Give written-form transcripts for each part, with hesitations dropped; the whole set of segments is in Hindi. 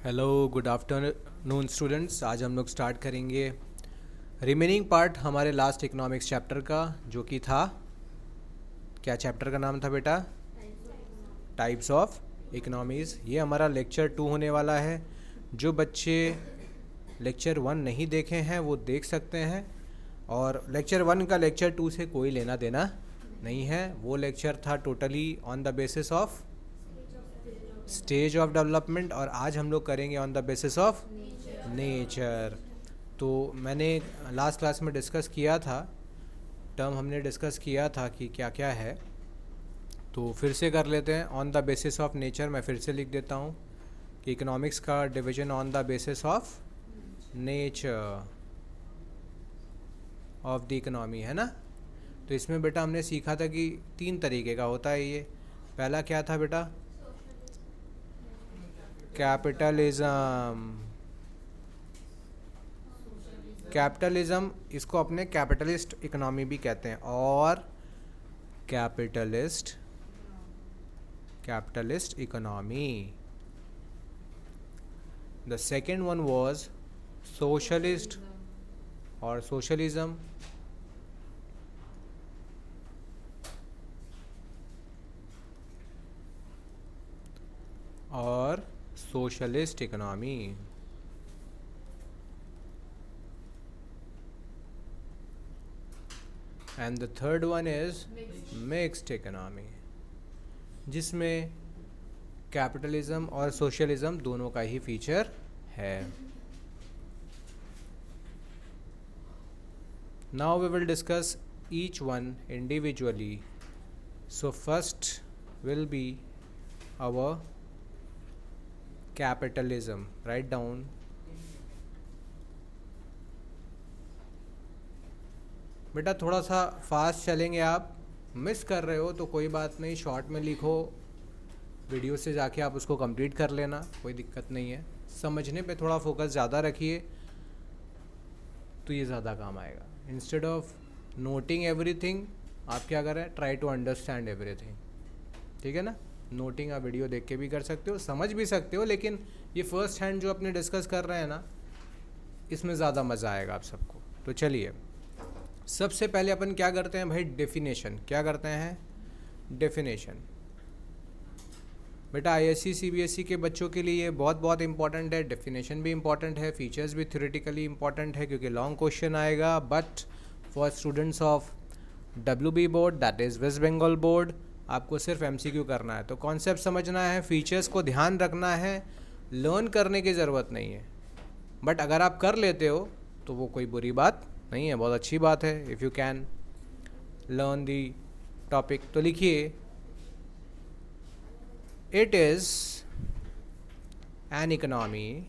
Hello good afternoon students. आज हम लोग स्टार्ट करेंगे रिमेनिंग पार्ट हमारे लास्ट इकोनॉमिक्स चैप्टर का, जो कि था, क्या चैप्टर का नाम था बेटा? Types of economies. ये हमारा लेक्चर 2 होने वाला है। जो बच्चे लेक्चर 1 नहीं देखे हैं वो देख सकते हैं, और लेक्चर 1 का लेक्चर 2 से कोई लेना देना नहीं है। वो लेक्चर था totally on the basis of stage of development, और आज हम लोग करेंगे on the basis of nature. तो मैंने लास्ट क्लास में डिस्कस किया था, टर्म हमने डिस्कस किया था कि क्या क्या है, तो फिर से कर लेते हैं। On the basis of nature मैं फिर से लिख देता हूँ कि इकोनॉमिक्स का division on the basis of nature of the economy है ना। तो इसमें बेटा हमने सीखा था कि 3 तरीके का होता है ये। पहला क्या था बेटा? कैपिटलिज्म। कैपिटलिज्म, इसको अपने कैपिटलिस्ट इकोनॉमी भी कहते हैं, और capitalist economy. The second one was socialist और सोशलिज्म, और socialist economy. And the third one is mixed economy, जिसमें कैपिटलिज्म और सोशलिज्म दोनों का ही फीचर है। Now we will discuss each one individually. So first will be our capitalism. Right down. बेटा थोड़ा सा फास्ट चलेंगे, आप मिस कर रहे हो तो कोई बात नहीं, शॉर्ट में लिखो, वीडियो से जाके आप उसको कंप्लीट कर लेना, कोई दिक्कत नहीं है। समझने पे थोड़ा फोकस ज़्यादा रखिए तो ये ज़्यादा काम आएगा। इंस्टेड ऑफ नोटिंग एवरीथिंग, आप क्या करें, ट्राई टू अंडरस्टैंड एवरीथिंग। ठीक है ना। नोटिंग आप वीडियो देख के भी कर सकते हो, समझ भी सकते हो, लेकिन ये फर्स्ट हैंड जो अपने डिस्कस कर रहे हैं ना, इसमें ज़्यादा मज़ा आएगा आप सबको। तो चलिए, सबसे पहले अपन क्या करते हैं भाई? डेफिनेशन। क्या करते हैं? डेफिनेशन। बेटा आईएससी सीबीएसई के बच्चों के लिए ये बहुत बहुत इंपॉर्टेंट है। डेफिनेशन भी इंपॉर्टेंट है, फीचर्स भी थ्योरेटिकली इंपॉर्टेंट है, क्योंकि लॉन्ग क्वेश्चन आएगा। But for students of WB board, that is West Bengal board, आपको सिर्फ MCQ करना है। तो कॉन्सेप्ट समझना है, फीचर्स को ध्यान रखना है, लर्न करने की ज़रूरत नहीं है। बट अगर आप कर लेते हो तो वो कोई बुरी बात नहीं है, बहुत अच्छी बात है। If you can learn the topic. तो लिखिए, it is an economy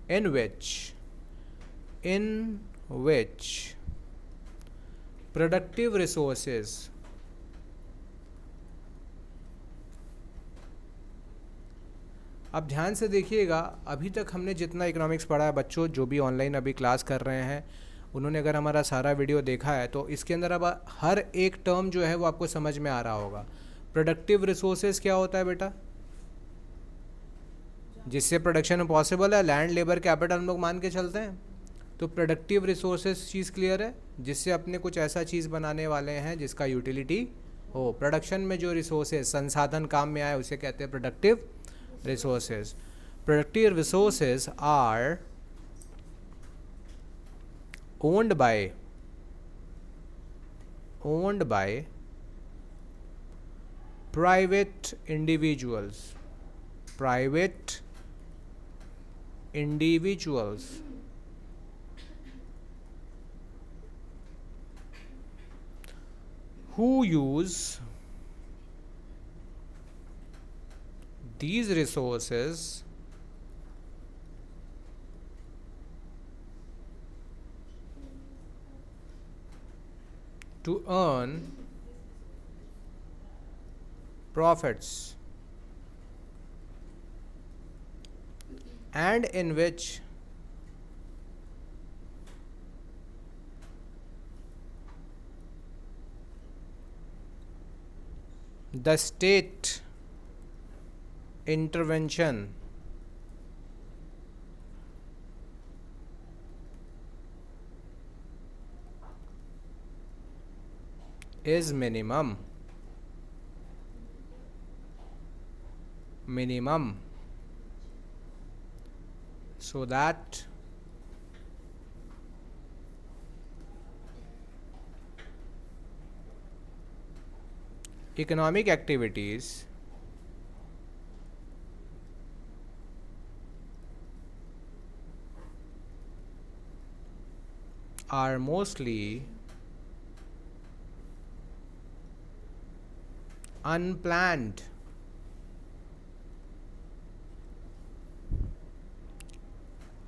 in which productive resources अब ध्यान से देखिएगा, अभी तक हमने जितना इकोनॉमिक्स पढ़ा है, बच्चों जो भी ऑनलाइन अभी क्लास कर रहे हैं, उन्होंने अगर हमारा सारा वीडियो देखा है तो इसके अंदर अब हर एक टर्म जो है वो आपको समझ में आ रहा होगा। प्रोडक्टिव रिसोर्सेज क्या होता है बेटा? जिससे प्रोडक्शन पॉसिबल है, लैंड, लेबर, कैपिटल हम लोग मान के चलते हैं। तो प्रोडक्टिव रिसोर्सेज चीज़ क्लियर है, जिससे अपने कुछ ऐसा चीज़ बनाने वाले हैं जिसका यूटिलिटी हो। प्रोडक्शन में जो रिसोर्सेज, संसाधन काम में आए, उसे कहते हैं productive resources. Productive resources are owned by private individuals. Who use these resources to earn profits, and in which the state intervention is minimum so that economic activities are mostly unplanned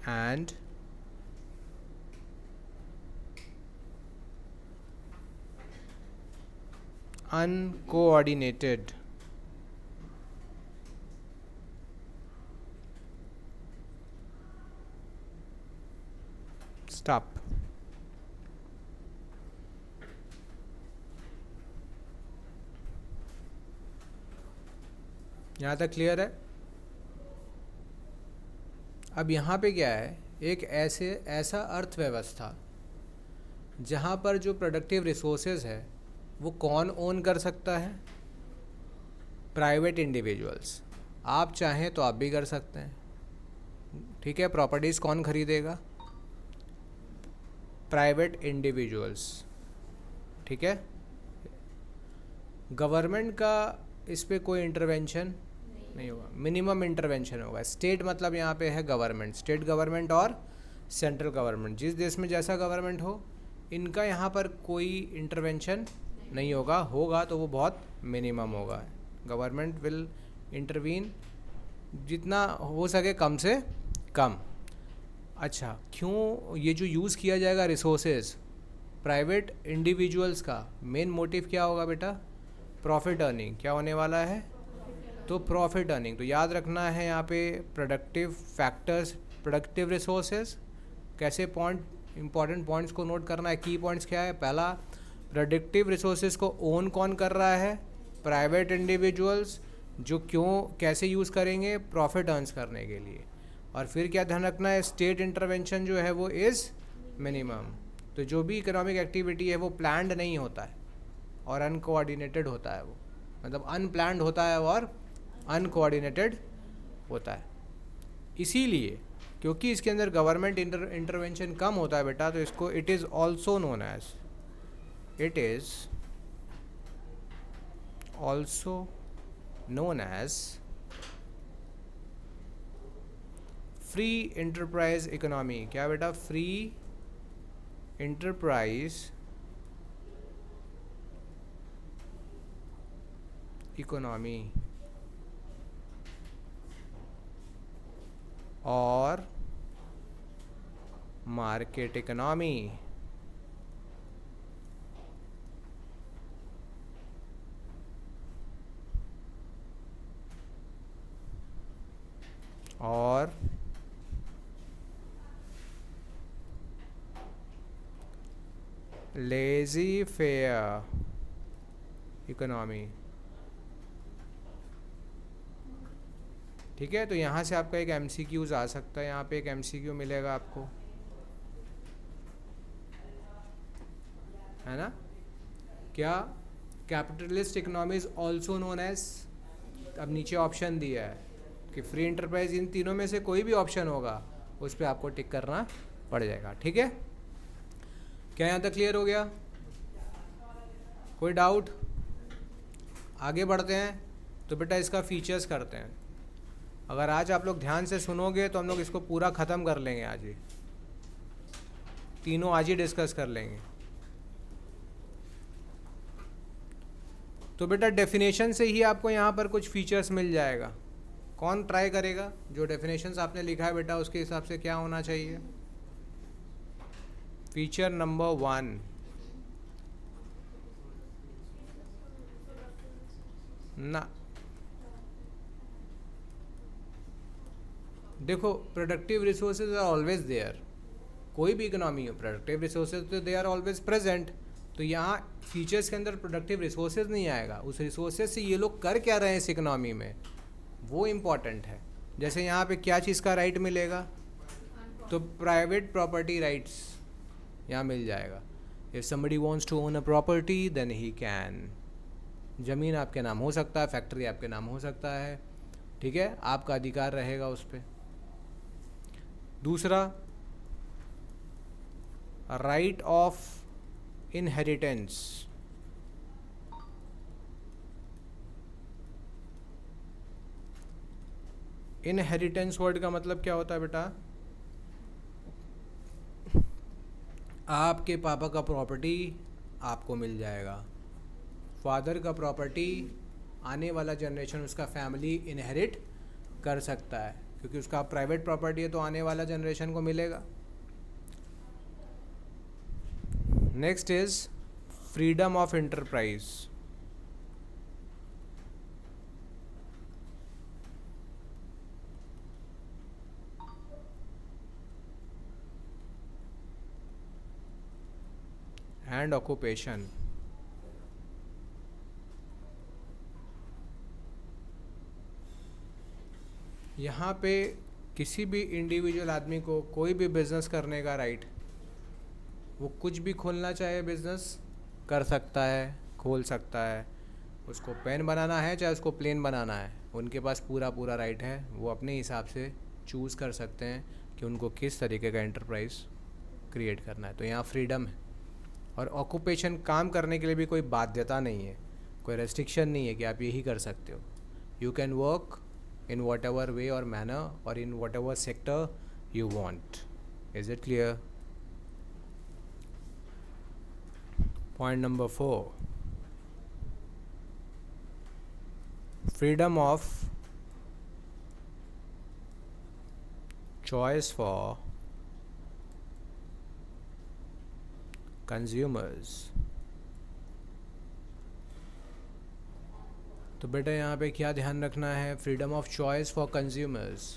and uncoordinated. Stop. यहाँ तक क्लियर है? अब यहाँ पे क्या है, एक ऐसा अर्थव्यवस्था जहाँ पर जो प्रोडक्टिव रिसोर्सेज है वो कौन ओन कर सकता है? Private individuals. आप चाहें तो आप भी कर सकते हैं, ठीक है। प्रॉपर्टीज़ कौन खरीदेगा? प्राइवेट इंडिविजुअल्स, ठीक है। गवर्नमेंट का इस पे कोई इंटरवेंशन नहीं होगा, मिनिमम इंटरवेंशन होगा। स्टेट मतलब यहाँ पे है गवर्नमेंट, स्टेट गवर्नमेंट और सेंट्रल गवर्नमेंट, जिस देश में जैसा गवर्नमेंट हो, इनका यहाँ पर कोई इंटरवेंशन नहीं होगा, होगा तो वो बहुत मिनिमम होगा। गवर्नमेंट विल इंटरवीन जितना हो सके कम से कम। अच्छा, क्यों ये जो यूज़ किया जाएगा रिसोर्सेज प्राइवेट इंडिविजुअल्स का, मेन मोटिव क्या होगा बेटा? Profit earning. क्या होने वाला है? तो प्रॉफिट अर्निंग। तो याद रखना है यहाँ पे प्रोडक्टिव फैक्टर्स, प्रोडक्टिव रिसोर्सेज। कैसे इंपॉर्टेंट पॉइंट्स को नोट करना है, की पॉइंट्स क्या है? पहला, प्रोडक्टिव रिसोर्सेज को ओन कौन कर रहा है? प्राइवेट इंडिविजुअल्स, जो कैसे यूज़ करेंगे? प्रॉफिट अर्न्स करने के लिए। और फिर क्या ध्यान रखना है? स्टेट इंटरवेंशन जो है वो इज़ मिनिमम। तो जो भी इकोनॉमिक एक्टिविटी है वो प्लान्ड नहीं होता है और अनकोऑर्डिनेटेड होता है। वो मतलब अनप्लान्ड होता है और अनकोऑर्डिनेटेड होता है। इसीलिए क्योंकि इसके अंदर गवर्नमेंट इंटरवेंशन कम होता है बेटा, तो इसको it is also known as free enterprise economy. क्या बेटा? फ्री इंटरप्राइज इकोनॉमी और मार्केट इकोनॉमी। और लेजी फेयर इकोनॉमी, ठीक है। तो यहाँ से आपका एक MCQs आ सकता है, यहाँ पे एक MCQ मिलेगा आपको, है ना? क्या? Capitalist economy is also known as, अब नीचे ऑप्शन दिया है कि फ्री इंटरप्राइज, इन तीनों में से कोई भी ऑप्शन होगा उस पर आपको टिक करना पड़ जाएगा, ठीक है। क्या यहाँ तक क्लियर हो गया? कोई डाउट? आगे बढ़ते हैं। तो बेटा इसका फीचर्स करते हैं। अगर आज आप लोग ध्यान से सुनोगे तो हम लोग इसको पूरा ख़त्म कर लेंगे आज ही, तीनों आज ही डिस्कस कर लेंगे। तो बेटा डेफिनेशन से ही आपको यहाँ पर कुछ फीचर्स मिल जाएगा। कौन ट्राई करेगा? जो डेफिनेशंस आपने लिखा है बेटा उसके हिसाब से क्या होना चाहिए? फीचर नंबर 1, ना देखो, productive resources are always there. कोई भी इकोनॉमी हो, प्रोडक्टिव रिसोर्सेज तो दे आर ऑलवेज प्रेजेंट। तो यहाँ फीचर्स के अंदर प्रोडक्टिव रिसोर्सेज नहीं आएगा। उस रिसोर्सेज से ये लोग कर क्या रहे हैं इस इकोनॉमी में, वो इम्पॉर्टेंट है। जैसे यहाँ पे क्या चीज़ का राइट मिलेगा, तो प्राइवेट प्रॉपर्टी राइट्स यहाँ मिल जाएगा। If somebody wants to own a property then he can. ज़मीन आपके नाम हो सकता है, फैक्ट्री आपके नाम हो सकता है, ठीक है, आपका अधिकार रहेगा उस पर। दूसरा, right of inheritance. Inheritance word का मतलब क्या होता है बेटा? आपके पापा का प्रॉपर्टी आपको मिल जाएगा, फादर का प्रॉपर्टी आने वाला जनरेशन, उसका फैमिली इनहेरिट कर सकता है, क्योंकि उसका प्राइवेट प्रॉपर्टी है तो आने वाला जनरेशन को मिलेगा। Next is freedom of enterprise. And occupation. यहाँ पे किसी भी इंडिविजुअल आदमी को कोई भी बिजनेस करने का राइट, वो कुछ भी खोलना चाहे बिजनेस कर सकता है, खोल सकता है। उसको पेन बनाना है चाहे उसको प्लेन बनाना है, उनके पास पूरा पूरा राइट है। वो अपने हिसाब से चूज़ कर सकते हैं कि उनको किस तरीके का एंटरप्राइज क्रिएट करना है। तो यहाँ फ्रीडम है। और ऑक्यूपेशन, काम करने के लिए भी कोई बाध्यता नहीं है, कोई रेस्ट्रिक्शन नहीं है कि आप यही कर सकते हो। You can work in whatever way or manner or in whatever sector you want. Is it clear? Point number 4, freedom of choice for consumers. तो बेटा यहाँ पे क्या ध्यान रखना है? Freedom of choice for consumers.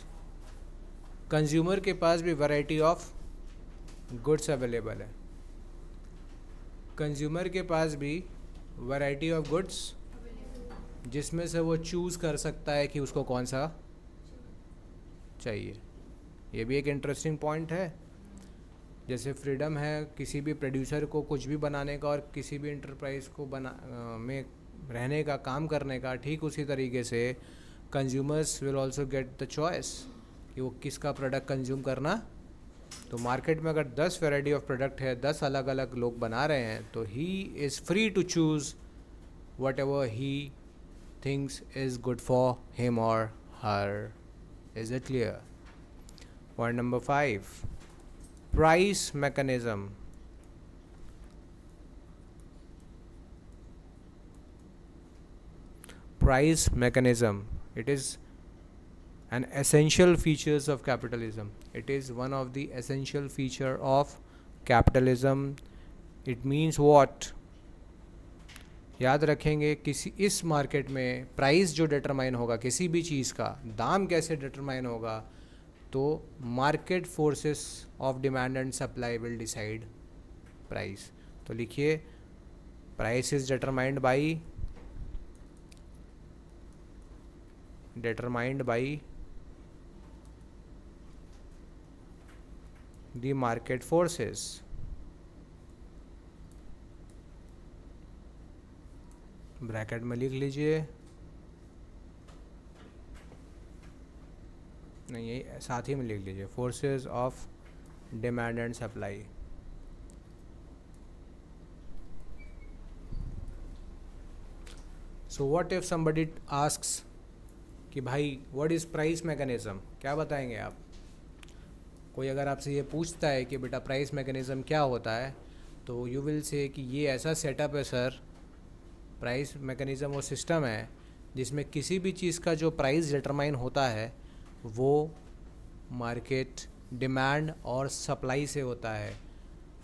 Consumer के पास भी वैरायटी ऑफ गुड्स अवेलेबल है, कंज्यूमर के पास भी वैरायटी ऑफ गुड्स, जिसमें से वो चूज़ कर सकता है कि उसको कौन सा चाहिए। ये भी एक इंटरेस्टिंग पॉइंट है। जैसे फ्रीडम है किसी भी प्रोड्यूसर को कुछ भी बनाने का और किसी भी इंटरप्राइज को में रहने का, काम करने का, ठीक उसी तरीके से consumers will also get the choice कि वो किसका प्रोडक्ट कंज्यूम करना। तो मार्केट में अगर 10 वैरायटी ऑफ प्रोडक्ट है, 10 अलग अलग लोग बना रहे हैं, तो he is free to choose whatever he thinks is good for him और her. Is it clear? Point number 5, price mechanism. Price mechanism, it is an essential features of capitalism. It is one of the essential feature of capitalism. It means what? याद रखेंगे, किसी इस मार्केट में प्राइस जो डिटरमाइन होगा, किसी भी चीज़ का दाम कैसे डिटरमाइन होगा, तो market forces of demand and supply will decide price. तो लिखिए, price is determined by the market forces. Bracket में लिख लीजिए, नहीं ये साथ ही में लिख लीजिए, forces of demand and supply. So what if somebody asks कि भाई व्हाट इज़ प्राइस मैकेनिज्म, क्या बताएंगे आप? कोई अगर आपसे ये पूछता है कि बेटा प्राइस मैकेनिज्म क्या होता है, तो यू विल से कि ये ऐसा सेटअप है सर, प्राइस मैकेनिज्म वो सिस्टम है जिसमें किसी भी चीज़ का जो प्राइस डिटरमाइन होता है वो मार्केट डिमांड और सप्लाई से होता है।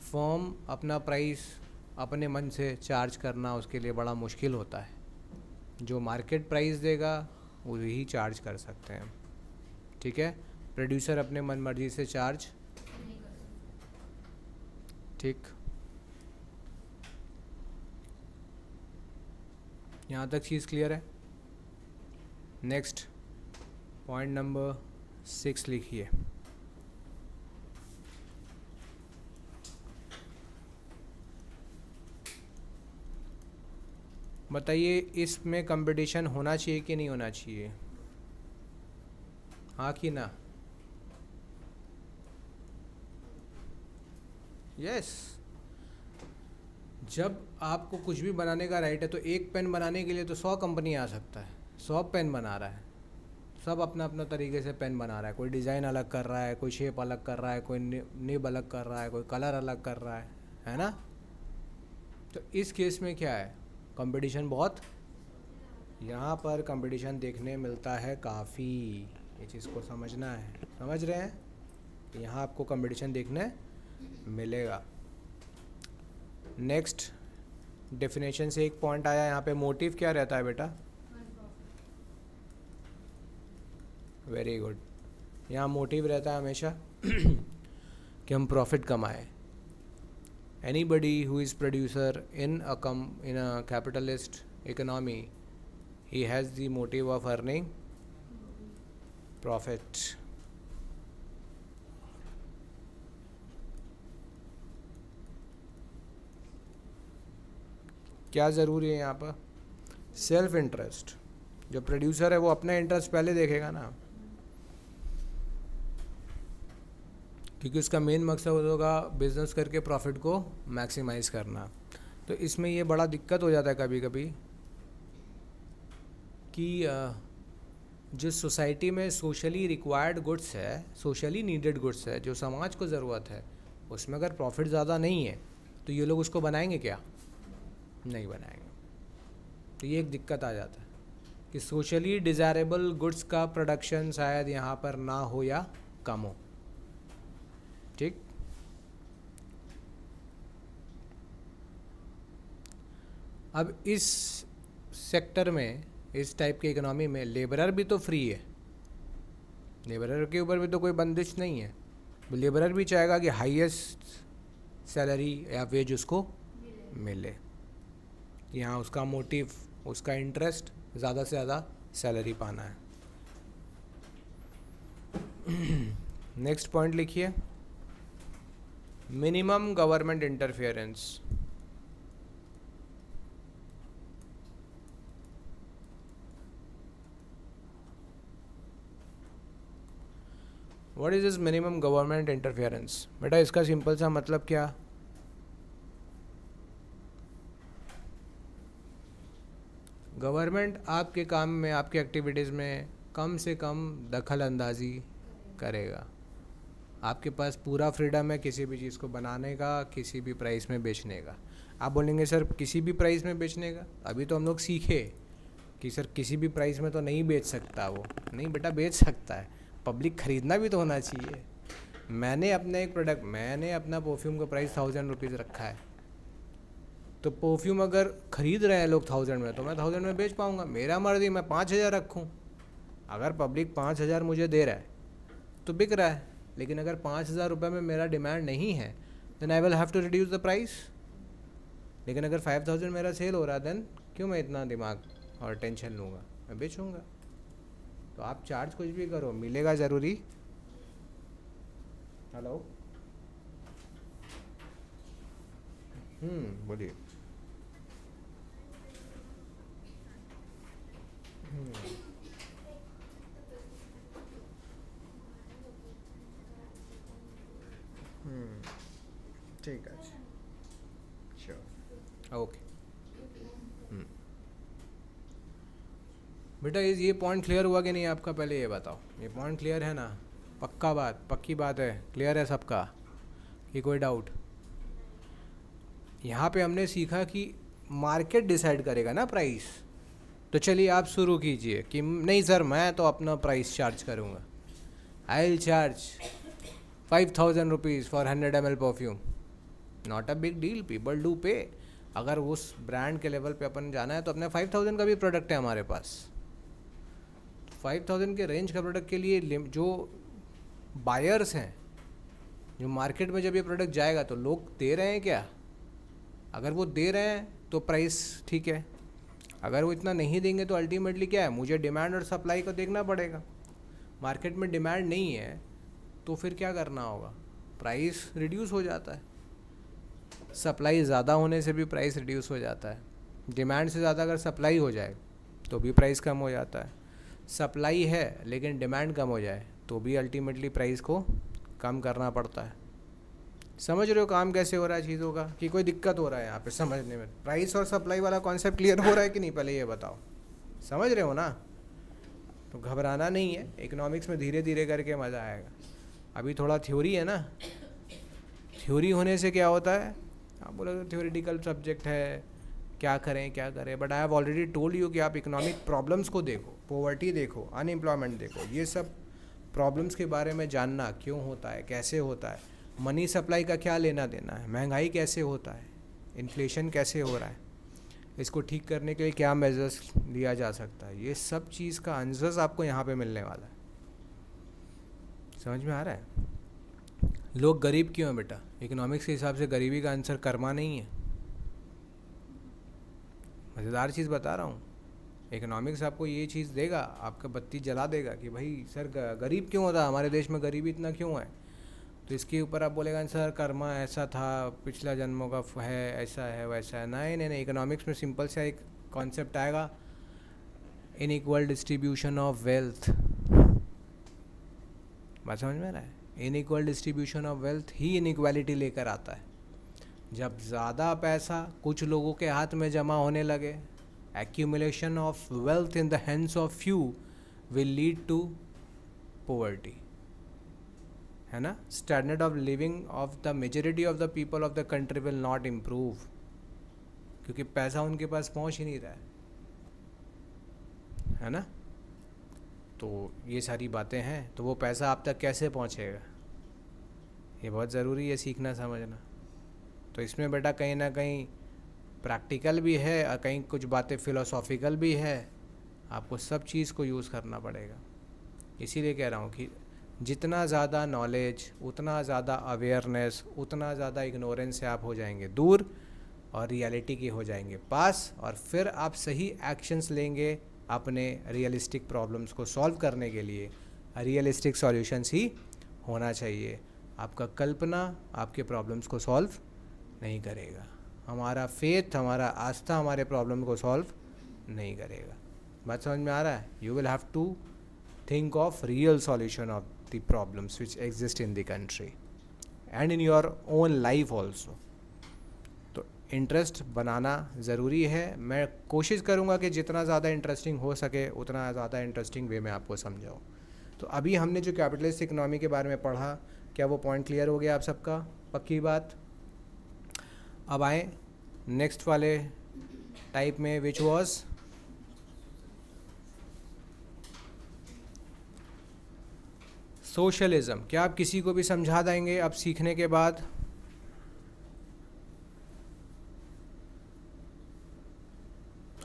फर्म अपना प्राइस अपने मन से चार्ज करना उसके लिए बड़ा मुश्किल होता है, जो मार्केट प्राइस देगा वही चार्ज कर सकते हैं, ठीक है। प्रोड्यूसर अपने मन मर्जी से चार्ज, ठीक। यहाँ तक चीज़ क्लियर है? नेक्स्ट पॉइंट नंबर 6 लिखिए। बताइए इसमें कंपटीशन होना चाहिए कि नहीं होना चाहिए, हाँ कि ना? यस। जब आपको कुछ भी बनाने का राइट है तो एक पेन बनाने के लिए तो 100 कंपनी आ सकता है, 100 पेन बना रहा है, सब अपना अपना तरीके से पेन बना रहा है, कोई डिज़ाइन अलग कर रहा है, कोई शेप अलग कर रहा है, कोई निब अलग कर रहा है, कोई कलर अलग कर रहा है ना? तो इस केस में क्या है, कंपटीशन बहुत, यहाँ पर कंपटीशन देखने मिलता है काफ़ी, ये चीज़ को समझना है, समझ रहे हैं? यहाँ आपको कंपटीशन देखने मिलेगा। नेक्स्ट डेफिनेशन से एक पॉइंट आया यहाँ पे, मोटिव क्या रहता है बेटा? Very good. यहाँ मोटिव रहता है हमेशा कि हम प्रॉफिट कमाएं। Anybody who is producer in a capitalist economy, he has the motive of earning profit. क्या ज़रूरी है यहाँ पर? Self interest. जो प्रोड्यूसर है वो अपना इंटरेस्ट पहले देखेगा ना, क्योंकि उसका मेन मकसद होगा बिजनेस करके प्रॉफिट को मैक्सिमाइज करना। तो इसमें ये बड़ा दिक्कत हो जाता है कभी कभी कि जिस सोसाइटी में सोशली रिक्वायर्ड गुड्स है, सोशली नीडेड गुड्स है, जो समाज को ज़रूरत है, उसमें अगर प्रॉफिट ज़्यादा नहीं है तो ये लोग उसको बनाएंगे क्या? नहीं बनाएंगे। तो ये एक दिक्कत आ जाता है कि सोशली डिज़ायरेबल गुड्स का प्रोडक्शन शायद यहाँ पर ना हो या कम हो। ठीक। अब इस सेक्टर में, इस टाइप की इकोनॉमी में लेबरर भी तो फ्री है, लेबरर के ऊपर भी तो कोई बंदिश नहीं है। लेबरर भी चाहेगा कि हाईएस्ट सैलरी या वेज उसको मिले। यहाँ उसका मोटिव, उसका इंटरेस्ट ज़्यादा से ज़्यादा सैलरी पाना है। नेक्स्ट पॉइंट लिखिए, minimum government interference. What is this minimum government interference? बेटा इसका सिंपल सा मतलब क्या? गवर्नमेंट आपके काम में, आपके एक्टिविटीज़ में कम से कम दखल अंदाजी करेगा। आपके पास पूरा फ्रीडम है किसी भी चीज़ को बनाने का, किसी भी प्राइस में बेचने का। आप बोलेंगे सर किसी भी प्राइस में बेचने का, अभी तो हम लोग सीखे कि सर किसी भी प्राइस में तो नहीं बेच सकता वो। नहीं बेटा, बेच सकता है, पब्लिक ख़रीदना भी तो होना चाहिए। मैंने अपने एक प्रोडक्ट, मैंने अपना परफ्यूम का प्राइस 1000 रुपीज़ रखा है, तो परफ्यूम अगर ख़रीद रहे हैं लोग 1000 में, तो मैं 1000 में बेच पाऊँगा। मेरा मर्जी, मैं 5000 रखूँ। अगर पब्लिक 5000 मुझे दे रहा है तो बिक रहा है, लेकिन अगर 5000 रुपये में मेरा डिमांड नहीं है then I will have to reduce the price. लेकिन अगर 5000 मेरा सेल हो रहा है देन क्यों मैं इतना दिमाग और टेंशन लूँगा, मैं बेचूँगा। तो आप चार्ज कुछ भी करो, मिलेगा ज़रूरी। हेलो, बोलिए। ঠিক আছে, श्योर, ओके। बेटा ये पॉइंट क्लियर हुआ कि नहीं आपका? पहले ये बताओ, ये पॉइंट क्लियर है ना? पक्का बात, पक्की बात है, क्लियर है सबका कि कोई डाउट? यहाँ पे हमने सीखा कि मार्केट डिसाइड करेगा ना प्राइस। तो चलिए आप शुरू कीजिए कि नहीं सर मैं तो अपना प्राइस चार्ज करूँगा, I will charge 5000 rupees for 100 ml perfume. Not a big deal, people do पे। अगर उस ब्रांड के लेवल पे अपन जाना है तो अपने 5000 का भी प्रोडक्ट है हमारे पास। 5000 के रेंज का प्रोडक्ट के लिए जो बायर्स हैं, जो मार्केट में जब ये प्रोडक्ट जाएगा तो लोग दे रहे हैं क्या? अगर वो दे रहे हैं तो प्राइस ठीक है, अगर वो इतना नहीं देंगे तो अल्टीमेटली क्या है, मुझे डिमांड और सप्लाई को देखना पड़ेगा। मार्केट में डिमांड नहीं है तो फिर क्या करना होगा, प्राइस रिड्यूस हो जाता है। सप्लाई ज़्यादा होने से भी प्राइस रिड्यूस हो जाता है। डिमांड से ज़्यादा अगर सप्लाई हो जाए तो भी प्राइस कम हो जाता है। सप्लाई है लेकिन डिमांड कम हो जाए तो भी अल्टीमेटली प्राइस को कम करना पड़ता है। समझ रहे हो काम कैसे हो रहा है चीज़ों का, कि कोई दिक्कत हो रहा है यहाँ पे समझने में? प्राइस और सप्लाई वाला कॉन्सेप्ट क्लियर हो रहा है कि नहीं, पहले ये बताओ। समझ रहे हो ना? तो घबराना नहीं है, इकोनॉमिक्स में धीरे धीरे करके मज़ा आएगा। अभी थोड़ा थ्योरी है ना, थ्योरी होने से क्या होता है, आप बोलोगे थ्योरेटिकल सब्जेक्ट है, क्या करें, but I have already told you कि आप इकोनॉमिक प्रॉब्लम्स को देखो, पॉवर्टी देखो, अनएम्प्लॉयमेंट देखो, ये सब प्रॉब्लम्स के बारे में जानना, क्यों होता है, कैसे होता है, मनी सप्लाई का क्या लेना देना है, महंगाई कैसे होता है, इन्फ्लेशन कैसे हो रहा है, इसको ठीक करने के लिए क्या मेजर्स लिया जा सकता है, ये सब चीज़ का आंसर्स आपको यहाँ पे मिलने वाला है। समझ में आ रहा है? लोग गरीब क्यों हैं बेटा? इकोनॉमिक्स के हिसाब से गरीबी का आंसर कर्मा नहीं है। मज़ेदार चीज़ बता रहा हूँ, इकोनॉमिक्स आपको ये चीज़ देगा, आपका बत्ती जला देगा कि भाई सर गरीब क्यों होता है, हमारे देश में गरीबी इतना क्यों है। तो इसके ऊपर आप बोलेगा सर कर्मा ऐसा था, पिछला जन्मों का है, ऐसा है वैसा है। नहीं, इकोनॉमिक्स में सिंपल सा एक कॉन्सेप्ट आएगा, इनइक्वल डिस्ट्रीब्यूशन ऑफ वेल्थ। बात समझ में आ रहा है? Inequal distribution of wealth he inequality लेकर आता है। जब ज़्यादा पैसा कुछ लोगों के हाथ में जमा होने लगे, accumulation of wealth in the hands of few will lead to poverty, है ना? Standard of living of the majority of the people of the country will not improve, क्योंकि पैसा उनके पास पहुंच ही नहीं रहा है ना? तो ये सारी बातें हैं, तो वो पैसा आप तक कैसे पहुंचेगा, ये बहुत ज़रूरी है सीखना समझना। तो इसमें बेटा कहीं ना कहीं प्रैक्टिकल भी है और कहीं कुछ बातें फ़िलोसॉफिकल भी है, आपको सब चीज़ को यूज़ करना पड़ेगा। इसीलिए कह रहा हूँ कि जितना ज़्यादा नॉलेज, उतना ज़्यादा अवेयरनेस, उतना ज़्यादा इग्नोरेंस से आप हो जाएंगे दूर और रियलिटी की हो जाएंगे पास, और फिर आप सही एक्शंस लेंगे अपने रियलिस्टिक प्रॉब्लम्स को सॉल्व करने के लिए। रियलिस्टिक सॉल्यूशंस ही होना चाहिए, आपका कल्पना आपके प्रॉब्लम्स को सॉल्व नहीं करेगा। हमारा फेथ, हमारा आस्था हमारे प्रॉब्लम को सॉल्व नहीं करेगा। बात समझ में आ रहा है? You will have to think of real solution of the problems which exist in the country and in your own life also. तो इंटरेस्ट बनाना ज़रूरी है। मैं कोशिश करूँगा कि जितना ज़्यादा इंटरेस्टिंग हो सके उतना ज़्यादा इंटरेस्टिंग वे में आपको समझाऊँ। तो अभी हमने जो कैपिटलिस्ट इकोनॉमी के बारे में पढ़ा, क्या वो पॉइंट क्लियर हो गया आप सबका? पक्की बात। अब आए नेक्स्ट वाले टाइप में, विच वॉज सोशलिज्म। क्या आप किसी को भी समझा देंगे अब सीखने के बाद?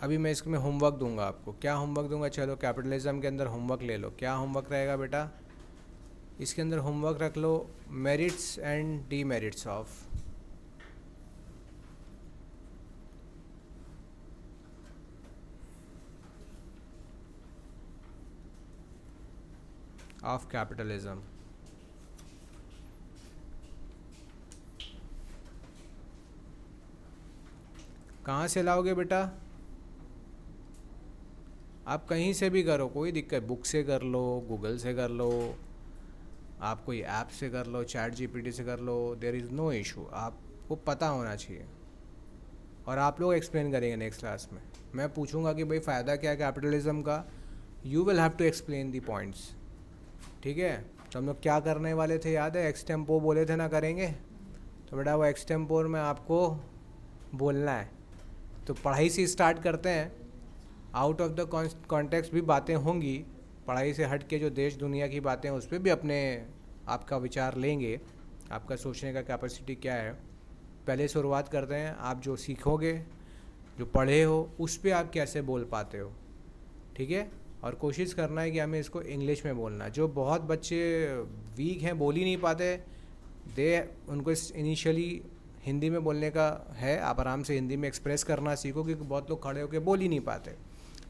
अभी मैं इसमें होमवर्क दूंगा आपको। क्या होमवर्क दूंगा? चलो कैपिटलिज्म के अंदर होमवर्क ले लो। क्या होमवर्क रहेगा बेटा? इसके अंदर होमवर्क रख लो, merits and demerits of capitalism. कहाँ से लाओगे बेटा? आप कहीं से भी करो, कोई दिक्कत, बुक से कर लो, गूगल से कर लो, आप कोई ऐप से कर लो, चैट जीपीटी से कर लो, देयर इज़ नो इशू। आपको पता होना चाहिए और आप लोग एक्सप्लेन करेंगे नेक्स्ट क्लास में। मैं पूछूंगा कि भाई फ़ायदा क्या है कैपिटलिज्म का, you will have to explain the points. ठीक है? तो हम लोग क्या करने वाले थे याद है? एक्सटेम्पो बोले थे ना करेंगे, तो बेटा वो एक्सटेम्पोर में आपको बोलना है। तो पढ़ाई से स्टार्ट करते हैं, आउट ऑफ द कॉन्टेक्स्ट भी बातें होंगी, पढ़ाई से हट के जो देश दुनिया की बातें उस पर भी अपने आपका विचार लेंगे, आपका सोचने का कैपेसिटी क्या है। पहले शुरुआत करते हैं, आप जो सीखोगे, जो पढ़े हो, उस पर आप कैसे बोल पाते हो। ठीक है? और कोशिश करना है कि हमें इसको इंग्लिश में बोलना। जो बहुत बच्चे वीक हैं, बोल ही नहीं पाते, उनको इनिशियली हिंदी में बोलने का है। आप आराम से हिंदी में एक्सप्रेस करना सीखो, क्योंकि बहुत लोग खड़े होकर बोल ही नहीं पाते।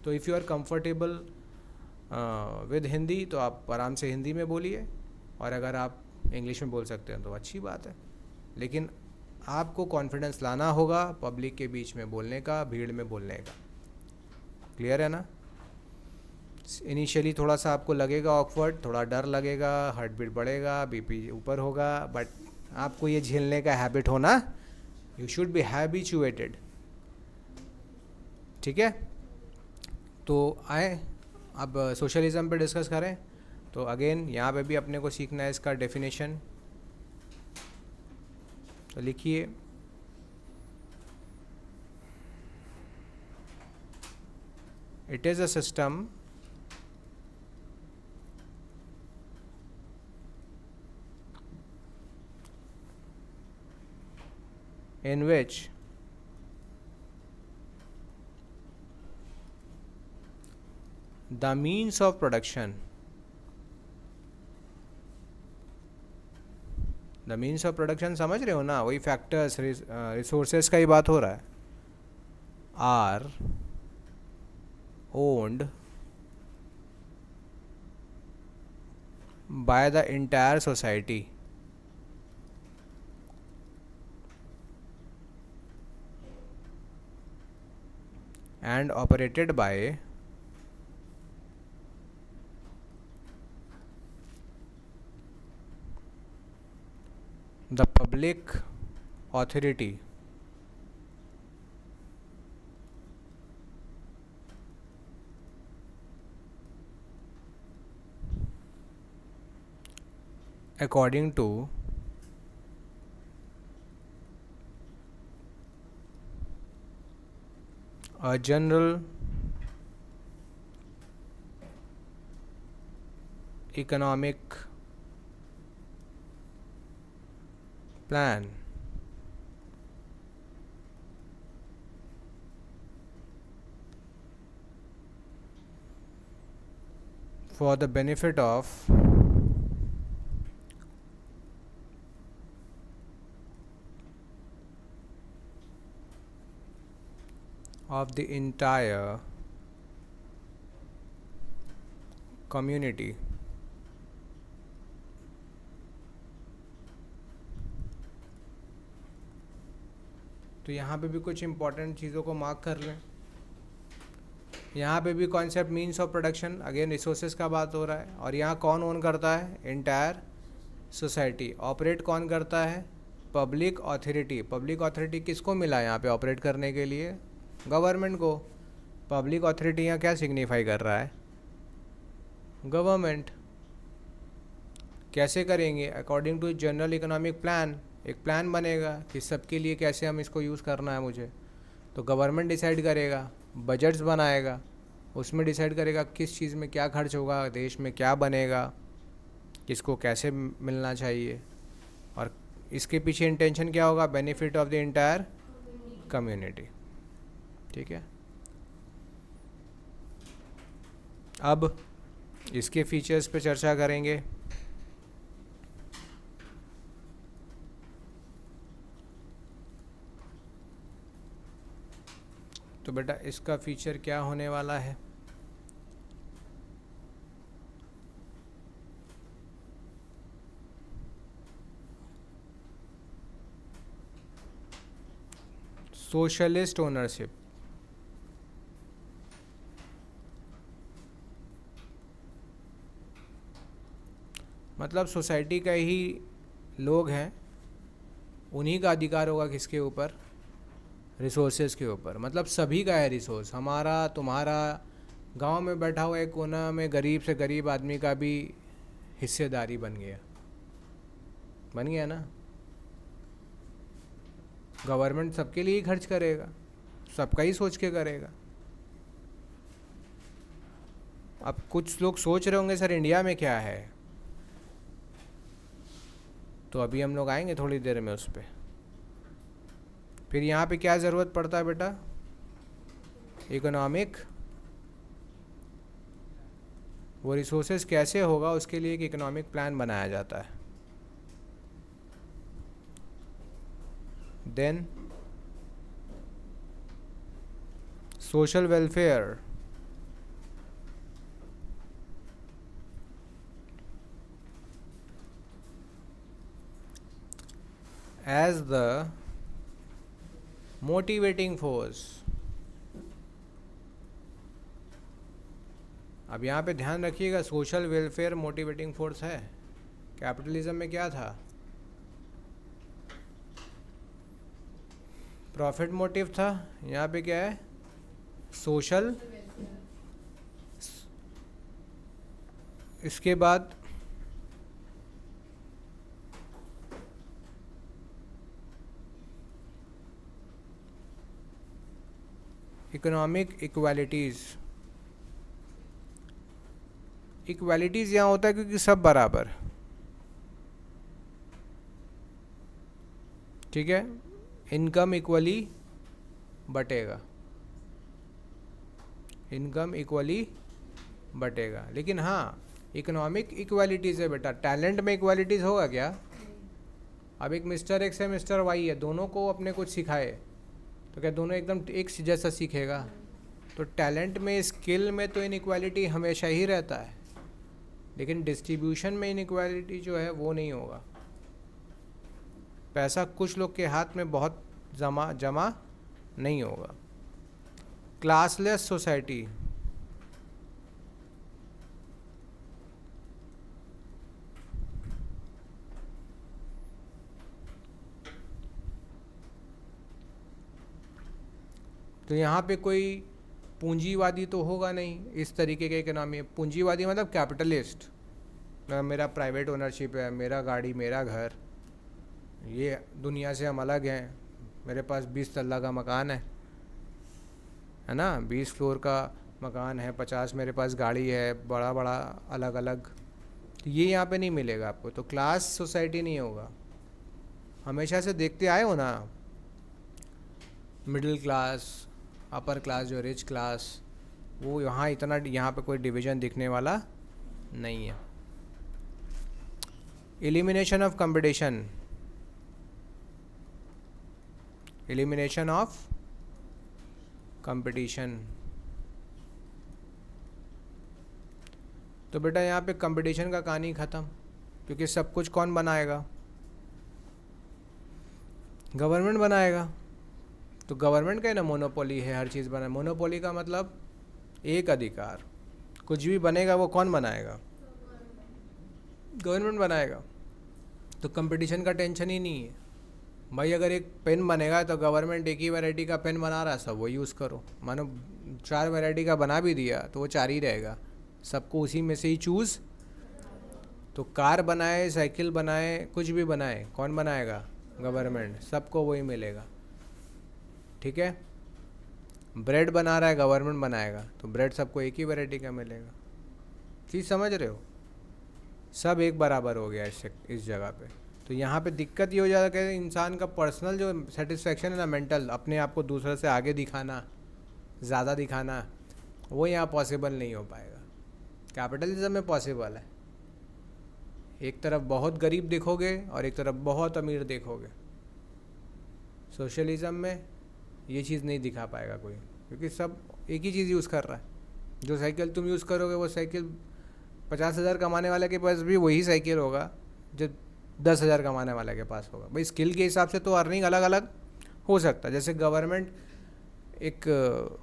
तो if you are comfortable with Hindi तो आप आराम से हिंदी में बोलिए, और अगर आप इंग्लिश में बोल सकते हैं तो अच्छी बात है, लेकिन आपको कॉन्फिडेंस लाना होगा पब्लिक के बीच में बोलने का, भीड़ में बोलने का। क्लियर है ना? इनिशियली थोड़ा सा आपको लगेगा ऑकवर्ड, थोड़ा डर लगेगा, हार्ट बीट बढ़ेगा, बीपी ऊपर होगा, बट आपको ये झेलने का हैबिट होना, यू शुड बी हैबिचुएटेड। ठीक है, तो आए अब सोशलिज्म पे डिस्कस करें। तो अगेन यहाँ पे भी अपने को सीखना है इसका डेफिनेशन। तो लिखिए, it is a system in which the means of production, the means of production समझ रहे हो ना, वही फैक्टर्स, रिसोर्सेज का ही बात हो रहा है, are owned by the entire society and operated by the public authority according to a general economic plan for the benefit of the entire community। तो यहाँ पे भी कुछ इम्पोर्टेंट चीज़ों को मार्क कर लें। यहाँ पे भी concept means of production, again resources का बात हो रहा है, और यहाँ कौन ओन करता है, एंटायर सोसाइटी। ऑपरेट कौन करता है, पब्लिक अथॉरिटी। पब्लिक अथॉरिटी किसको मिला यहाँ पे ऑपरेट करने के लिए, गवर्नमेंट को। पब्लिक अथॉरिटी यहाँ क्या सिग्निफाई कर रहा है, गवर्नमेंट। कैसे करेंगे, according to general economic plan, एक प्लान बनेगा कि सबके लिए कैसे हम इसको यूज़ करना है मुझे, तो गवर्नमेंट डिसाइड करेगा, बजट्स बनाएगा, उसमें डिसाइड करेगा किस चीज़ में क्या खर्च होगा, देश में क्या बनेगा, किसको कैसे मिलना चाहिए, और इसके पीछे इंटेंशन क्या होगा, benefit of the entire community. ठीक है, अब इसके फीचर्स पे चर्चा करेंगे। तो बेटा इसका फीचर क्या होने वाला है, सोशलिस्ट ओनरशिप। मतलब सोसाइटी का ही लोग हैं, उन्हीं का अधिकार होगा किसके ऊपर, रिसोर्सेज के ऊपर। मतलब सभी का है रिसोर्स, हमारा तुम्हारा, गांव में बैठा हुआ एक कोना में गरीब से गरीब आदमी का भी हिस्सेदारी बन गया ना। गवर्नमेंट सबके लिए ही खर्च करेगा, सबका ही सोच के करेगा। अब कुछ लोग सोच रहे होंगे सर इंडिया में क्या है, तो अभी हम लोग आएंगे थोड़ी देर में उस पर। फिर यहाँ पे क्या ज़रूरत पड़ता है बेटा, इकोनॉमिक, वो रिसोर्सेज कैसे होगा उसके लिए एक इकोनॉमिक प्लान बनाया जाता है। Then social welfare as the motivating force. अब यहाँ पे ध्यान रखिएगा, सोशल वेलफेयर मोटिवेटिंग फोर्स है। कैपिटलिज्म में क्या था? प्रॉफिट मोटिव था। यहाँ पे क्या है? सोशल। इसके बाद इकोनॉमिक इक्वालिटीज़। इक्वालिटीज़ यहाँ होता है क्योंकि सब बराबर, ठीक है। इनकम इक्वली बटेगा, इनकम इक्वली बटेगा। लेकिन हाँ, इकोनॉमिक इक्वालिटीज़ है बेटा, टैलेंट में इक्वालिटीज़ होगा क्या? अब एक मिस्टर एक्स है, मिस्टर वाई है, दोनों को अपने कुछ सिखाए तो क्या दोनों एकदम एक जैसा सीखेगा? तो टैलेंट में, स्किल में तो इनइक्वालिटी हमेशा ही रहता है, लेकिन डिस्ट्रीब्यूशन में इनइक्वालिटी जो है वो नहीं होगा। पैसा कुछ लोग के हाथ में बहुत जमा नहीं होगा। Classless society. तो यहाँ पे कोई पूंजीवादी तो होगा नहीं इस तरीके के इकोनॉमी। पूंजीवादी मतलब कैपिटलिस्ट, मेरा प्राइवेट ओनरशिप है, मेरा गाड़ी, मेरा घर, ये दुनिया से हम अलग हैं, मेरे पास 20 तल्ला का मकान है ना, 20 फ्लोर का मकान है, 50 मेरे पास गाड़ी है, बड़ा बड़ा अलग अलग। तो ये यहाँ पे नहीं मिलेगा आपको। तो क्लास सोसाइटी नहीं होगा। हमेशा से देखते आए हो ना, मिडिल क्लास, अपर क्लास, जो रिच क्लास, वो यहाँ इतना, यहाँ पे कोई डिवीज़न दिखने वाला नहीं है। Elimination of competition. Elimination of competition. तो बेटा यहाँ पे कंपटीशन का कहानी ख़त्म, क्योंकि सब कुछ कौन बनाएगा? गवर्नमेंट बनाएगा। तो गवर्नमेंट का ही ना मोनोपोली है, हर चीज़ बना। मोनोपोली का मतलब एक अधिकार, कुछ भी बनेगा वो कौन बनाएगा? गवर्नमेंट बनाएगा। तो कंपटीशन का टेंशन ही नहीं है भाई। अगर एक पेन बनेगा तो गवर्नमेंट एक ही वैरायटी का पेन बना रहा है, सब वो यूज़ करो। मानो 4 वैरायटी का बना भी दिया तो वो 4 ही रहेगा, सबको उसी में से ही चूज़। तो कार बनाए, साइकिल बनाए, कुछ भी बनाए, कौन बनाएगा? गवर्नमेंट। सबको वही मिलेगा, ठीक है। ब्रेड बना रहा है, गवर्नमेंट बनाएगा, तो ब्रेड सबको एक ही वैरायटी का मिलेगा। चीज़ समझ रहे हो? सब एक बराबर हो गया इस जगह पे। तो यहाँ पे दिक्कत ये हो जाता है कि इंसान का पर्सनल जो सेटिस्फेक्शन है ना, मेंटल, अपने आप को दूसरे से आगे दिखाना, ज़्यादा दिखाना, वो यहाँ पॉसिबल नहीं हो पाएगा। कैपिटलिज्म में पॉसिबल है। एक तरफ बहुत गरीब देखोगे और एक तरफ बहुत अमीर देखोगे। सोशलिज्म में ये चीज़ नहीं दिखा पाएगा कोई, क्योंकि सब एक ही चीज़ यूज़ कर रहा है। जो साइकिल तुम यूज़ करोगे वो साइकिल 50,000 कमाने वाले के पास भी वही साइकिल होगा जो 10,000 कमाने वाले के पास होगा। भाई स्किल के हिसाब से तो अर्निंग अलग अलग हो सकता है। जैसे गवर्नमेंट एक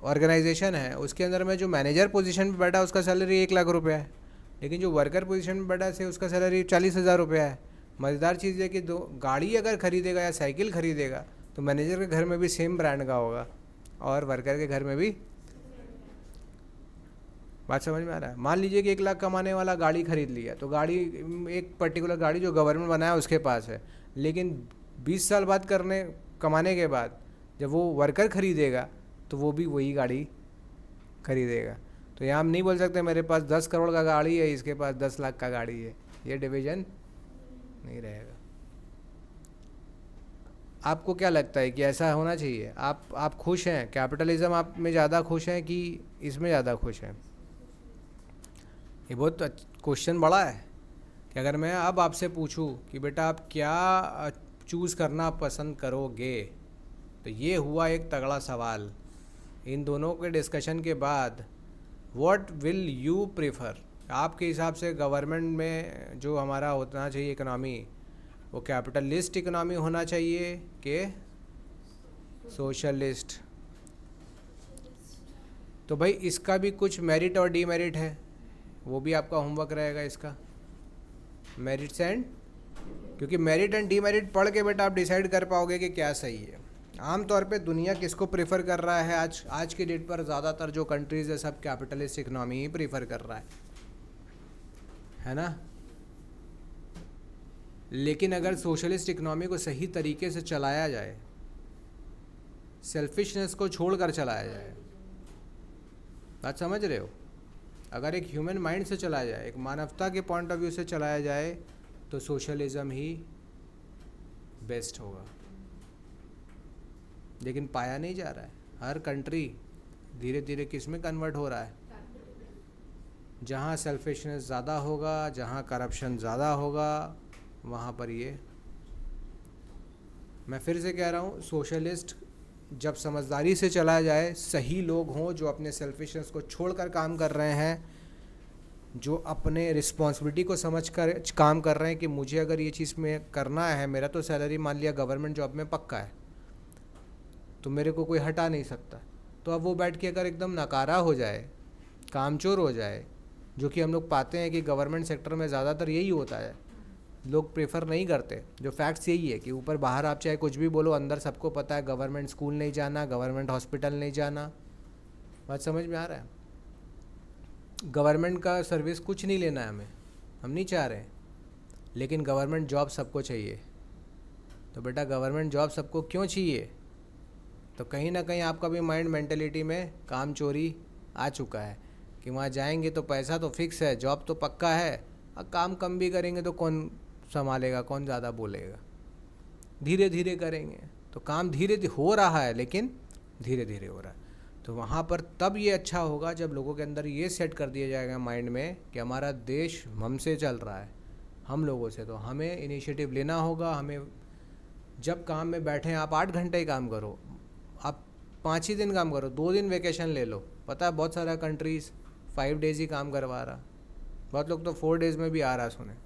ऑर्गेनाइजेशन है, उसके अंदर में जो मैनेजर पोजीशन पे बैठा है उसका सैलरी 1 लाख रुपया है, लेकिन जो वर्कर पोजीशन में बैठा है उसका सैलरी 40,000 रुपया है। मज़ेदार चीज़ है कि दो गाड़ी अगर खरीदेगा या साइकिल खरीदेगा तो मैनेजर के घर में भी सेम ब्रांड का होगा और वर्कर के घर में भी। बात समझ में आ रहा है? मान लीजिए कि 1 लाख कमाने वाला गाड़ी खरीद लिया, तो गाड़ी, एक पर्टिकुलर गाड़ी जो गवर्नमेंट बनाया उसके पास है, लेकिन 20 साल बाद कमाने के बाद जब वो वर्कर खरीदेगा तो वो भी वही गाड़ी खरीदेगा। तो यहाँ हम नहीं बोल सकते मेरे पास 10 करोड़ का गाड़ी है, इसके पास 10 लाख का गाड़ी है, ये डिवीज़न नहीं रहेगा। आपको क्या लगता है कि ऐसा होना चाहिए? आप खुश हैं? कैपिटलिज्म आप में ज़्यादा खुश हैं कि इसमें ज़्यादा खुश हैं? ये बहुत क्वेश्चन बड़ा है कि अगर मैं अब आपसे पूछूं कि बेटा आप क्या चूज़ करना पसंद करोगे, तो ये हुआ एक तगड़ा सवाल। इन दोनों के डिस्कशन के बाद व्हाट विल यू प्रेफर? आपके हिसाब से गवर्नमेंट में जो हमारा होना चाहिए इकोनॉमी, वो कैपिटलिस्ट इकोनॉमी होना चाहिए कि सोशलिस्ट? तो भाई इसका भी कुछ मेरिट और डीमेरिट है, वो भी आपका होमवर्क रहेगा इसका, मेरिट्स एंड, क्योंकि मेरिट एंड डीमेरिट पढ़ के बेटा आप डिसाइड कर पाओगे कि क्या सही है। आमतौर पे दुनिया किसको प्रेफर कर रहा है? आज के डेट पर ज़्यादातर जो कंट्रीज़ है सब कैपिटलिस्ट इकोनॉमी ही प्रेफर कर रहा है ना। लेकिन अगर सोशलिस्ट इकोनॉमी को सही तरीके से चलाया जाए, सेल्फिशनेस को छोड़कर चलाया जाए, बात समझ रहे हो? अगर एक ह्यूमन माइंड से चलाया जाए, एक मानवता के पॉइंट ऑफ व्यू से चलाया जाए, तो सोशलिज्म ही बेस्ट होगा। लेकिन पाया नहीं जा रहा है। हर कंट्री धीरे धीरे किस में कन्वर्ट हो रहा है? जहाँ सेल्फिशनेस ज़्यादा होगा, जहाँ करप्शन ज़्यादा होगा, वहाँ पर ये, मैं फिर से कह रहा हूँ, सोशलिस्ट जब समझदारी से चलाया जाए, सही लोग हों जो अपने सेल्फिशनेस को छोड़कर काम कर रहे हैं, जो अपने रिस्पॉन्सिबिलिटी को समझकर काम कर रहे हैं कि मुझे अगर ये चीज़ में करना है, मेरा तो सैलरी मान लिया गवर्नमेंट जॉब में पक्का है, तो मेरे को कोई हटा नहीं सकता, तो अब वो बैठ के अगर एकदम नकारा हो जाए, कामचोर हो जाए, जो कि हम लोग पाते हैं कि गवर्नमेंट सेक्टर में ज़्यादातर यही होता है, लोग प्रेफर नहीं करते। जो फैक्ट्स यही है कि ऊपर बाहर आप चाहे कुछ भी बोलो, अंदर सबको पता है गवर्नमेंट स्कूल नहीं जाना, गवर्नमेंट हॉस्पिटल नहीं जाना। बात समझ में आ रहा है? गवर्नमेंट का सर्विस कुछ नहीं लेना है हमें, हम नहीं चाह रहे हैं, लेकिन गवर्नमेंट जॉब सबको चाहिए। तो बेटा गवर्नमेंट जॉब सबको क्यों चाहिए? तो कहीं ना कहीं आपका भी माइंड मेंटेलिटी में काम चोरी आ चुका है कि वहाँ जाएंगे तो पैसा तो फिक्स है, जॉब तो पक्का है, और काम कम भी करेंगे तो कौन संभालेगा, कौन ज़्यादा बोलेगा। धीरे धीरे करेंगे तो काम धीरे धीरे हो रहा है, लेकिन धीरे धीरे हो रहा है। तो वहाँ पर तब ये अच्छा होगा जब लोगों के अंदर ये सेट कर दिया जाएगा माइंड में कि हमारा देश हमसे चल रहा है, हम लोगों से, तो हमें इनिशिएटिव लेना होगा। हमें जब काम में बैठे आप 8 घंटे ही काम करो, आप 5 ही दिन काम करो, 2 दिन वेकेशन ले लो। पता है बहुत सारा कंट्रीज़ 5 डेज़ ही काम करवा रहा, बहुत लोग तो 4 डेज़ में भी आ रहा, सुने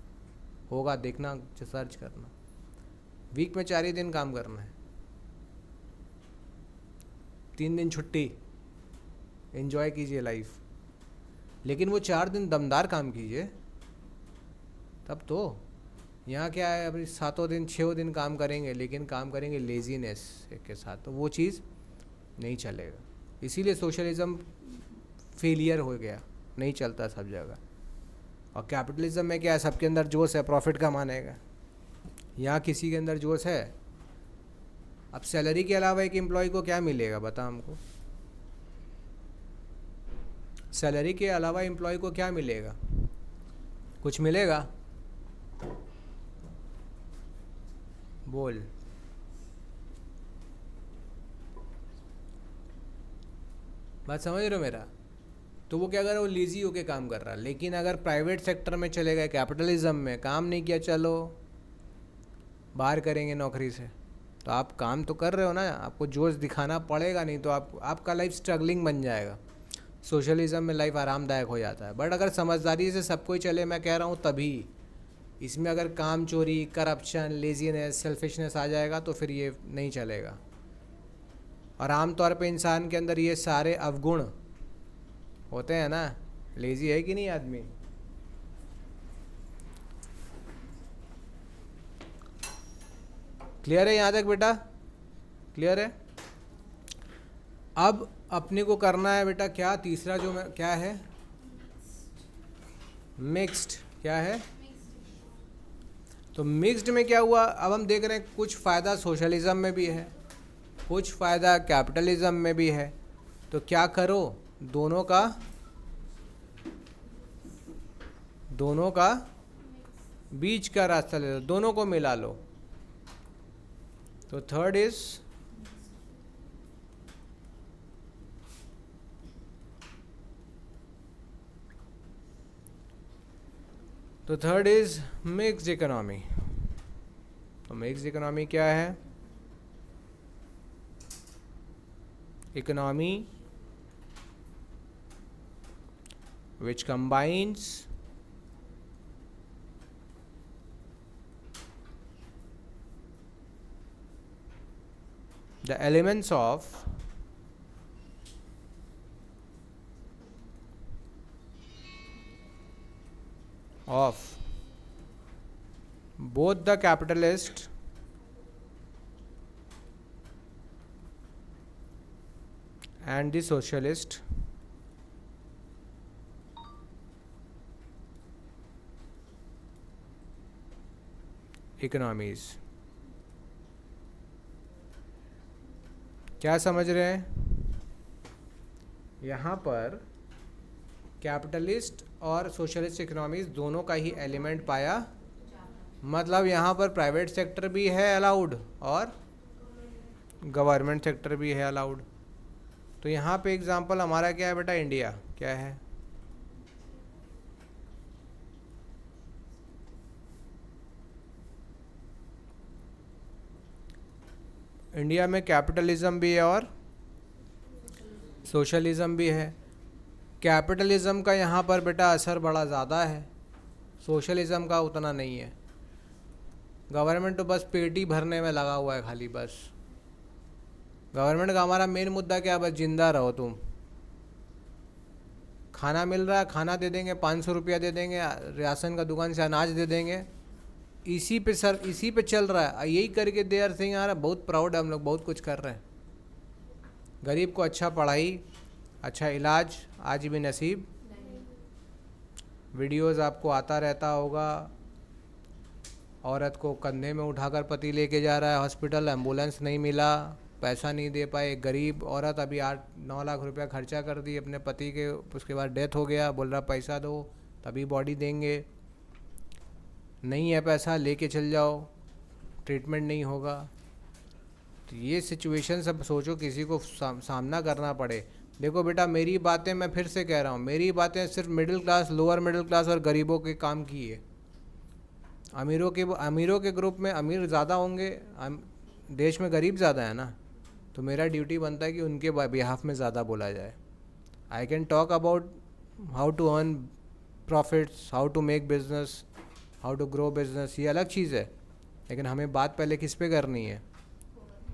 होगा, देखना, सर्च करना। वीक में 4 ही दिन काम करना है, 3 दिन छुट्टी, एंजॉय कीजिए लाइफ। लेकिन वो 4 दिन दमदार काम कीजिए, तब तो। यहाँ क्या है, अभी 7 दिन 6 दिन काम करेंगे, लेकिन काम करेंगे लेजीनेस के साथ, तो वो चीज़ नहीं चलेगा। इसीलिए सोशलिज्म फेलियर हो गया, नहीं चलता सब जगह। और कैपिटलिज्म में क्या है, सबके अंदर जोश है, प्रॉफिट कमाने का। यहाँ किसी के अंदर जोश है, अब सैलरी के अलावा एक एम्प्लॉय को क्या मिलेगा, बता हमको? सैलरी के अलावा एम्प्लॉय को क्या मिलेगा? कुछ मिलेगा? बोल। बात समझ रहे हो मेरा? तो वो क्या कर रहा है, वो लेजी होके काम कर रहा है। लेकिन अगर प्राइवेट सेक्टर में चले गए, कैपिटलिज्म में, काम नहीं किया, चलो बाहर करेंगे नौकरी से, तो आप काम तो कर रहे हो ना, आपको जोश दिखाना पड़ेगा, नहीं तो आपका लाइफ स्ट्रगलिंग बन जाएगा। सोशलिज्म में लाइफ आरामदायक हो जाता है। बट अगर समझदारी से सब कोई चले, मैं कह रहा हूँ तभी। इसमें अगर काम चोरी, करप्शन, लेजीनेस, सेल्फिशनेस आ जाएगा तो फिर ये नहीं चलेगा। और आमतौर पे इंसान के अंदर ये सारे अवगुण होते हैं ना। लेजी है कि नहीं आदमी? क्लियर है यहाँ तक बेटा? क्लियर है? अब अपने को करना है बेटा क्या, तीसरा जो क्या है, मिक्स्ड। क्या है? तो मिक्स्ड में क्या हुआ, अब हम देख रहे हैं कुछ फ़ायदा सोशलिज्म में भी है, कुछ फ़ायदा कैपिटलिज्म में भी है। तो क्या करो, दोनों का बीच का रास्ता ले लो, दोनों को मिला लो। तो थर्ड इज मिक्स्ड इकोनॉमी। तो मिक्स्ड इकोनॉमी क्या है? Economy which combines the elements of both the capitalist and the socialist economies. क्या समझ रहे हैं? यहाँ पर कैपिटलिस्ट और सोशलिस्ट इकोनॉमीज दोनों का ही एलिमेंट पाया, मतलब यहाँ पर प्राइवेट सेक्टर भी है अलाउड और गवर्नमेंट सेक्टर भी है अलाउड। तो यहाँ पे एग्जांपल हमारा क्या है बेटा? इंडिया क्या है? इंडिया में कैपिटलिज्म भी है और सोशलिज्म भी है। कैपिटलिज्म का यहाँ पर बेटा असर बड़ा ज़्यादा है, सोशलिज्म का उतना नहीं है। गवर्नमेंट तो बस पेट ही भरने में लगा हुआ है खाली। बस गवर्नमेंट का हमारा मेन मुद्दा क्या है? बस जिंदा रहो तुम। खाना मिल रहा है, खाना दे देंगे, 500 रुपया दे देंगे, राशन का दुकान से अनाज दे देंगे, इसी पे इसी पे चल रहा है। यही करके दे आर सिंह आ रहा, बहुत प्राउड है हम लोग, बहुत कुछ कर रहे हैं। गरीब को अच्छा पढ़ाई, अच्छा इलाज आज भी नसीब। वीडियोस आपको आता रहता होगा, औरत को कंधे में उठाकर पति लेके जा रहा है हॉस्पिटल, एम्बुलेंस नहीं मिला, पैसा नहीं दे पाए। गरीब औरत अभी 8-9 लाख रुपया खर्चा कर दी अपने पति के, उसके बाद डेथ हो गया, बोल रहा पैसा दो तभी बॉडी देंगे। नहीं है पैसा, लेके चल जाओ, ट्रीटमेंट नहीं होगा। तो ये सिचुएशन सब सोचो, किसी को सामना करना पड़े। देखो बेटा, मेरी बातें मैं फिर से कह रहा हूँ, मेरी बातें सिर्फ middle class, lower middle class और गरीबों के काम की है। अमीरों के ग्रुप में अमीर ज़्यादा होंगे, देश में गरीब ज़्यादा है ना, तो मेरा ड्यूटी बनता है कि उनके बिहाफ में ज़्यादा बोला जाए। I can talk about how to earn profits, how to make business, how to grow business, ये अलग चीज़ है। लेकिन हमें बात पहले किस पे करनी है?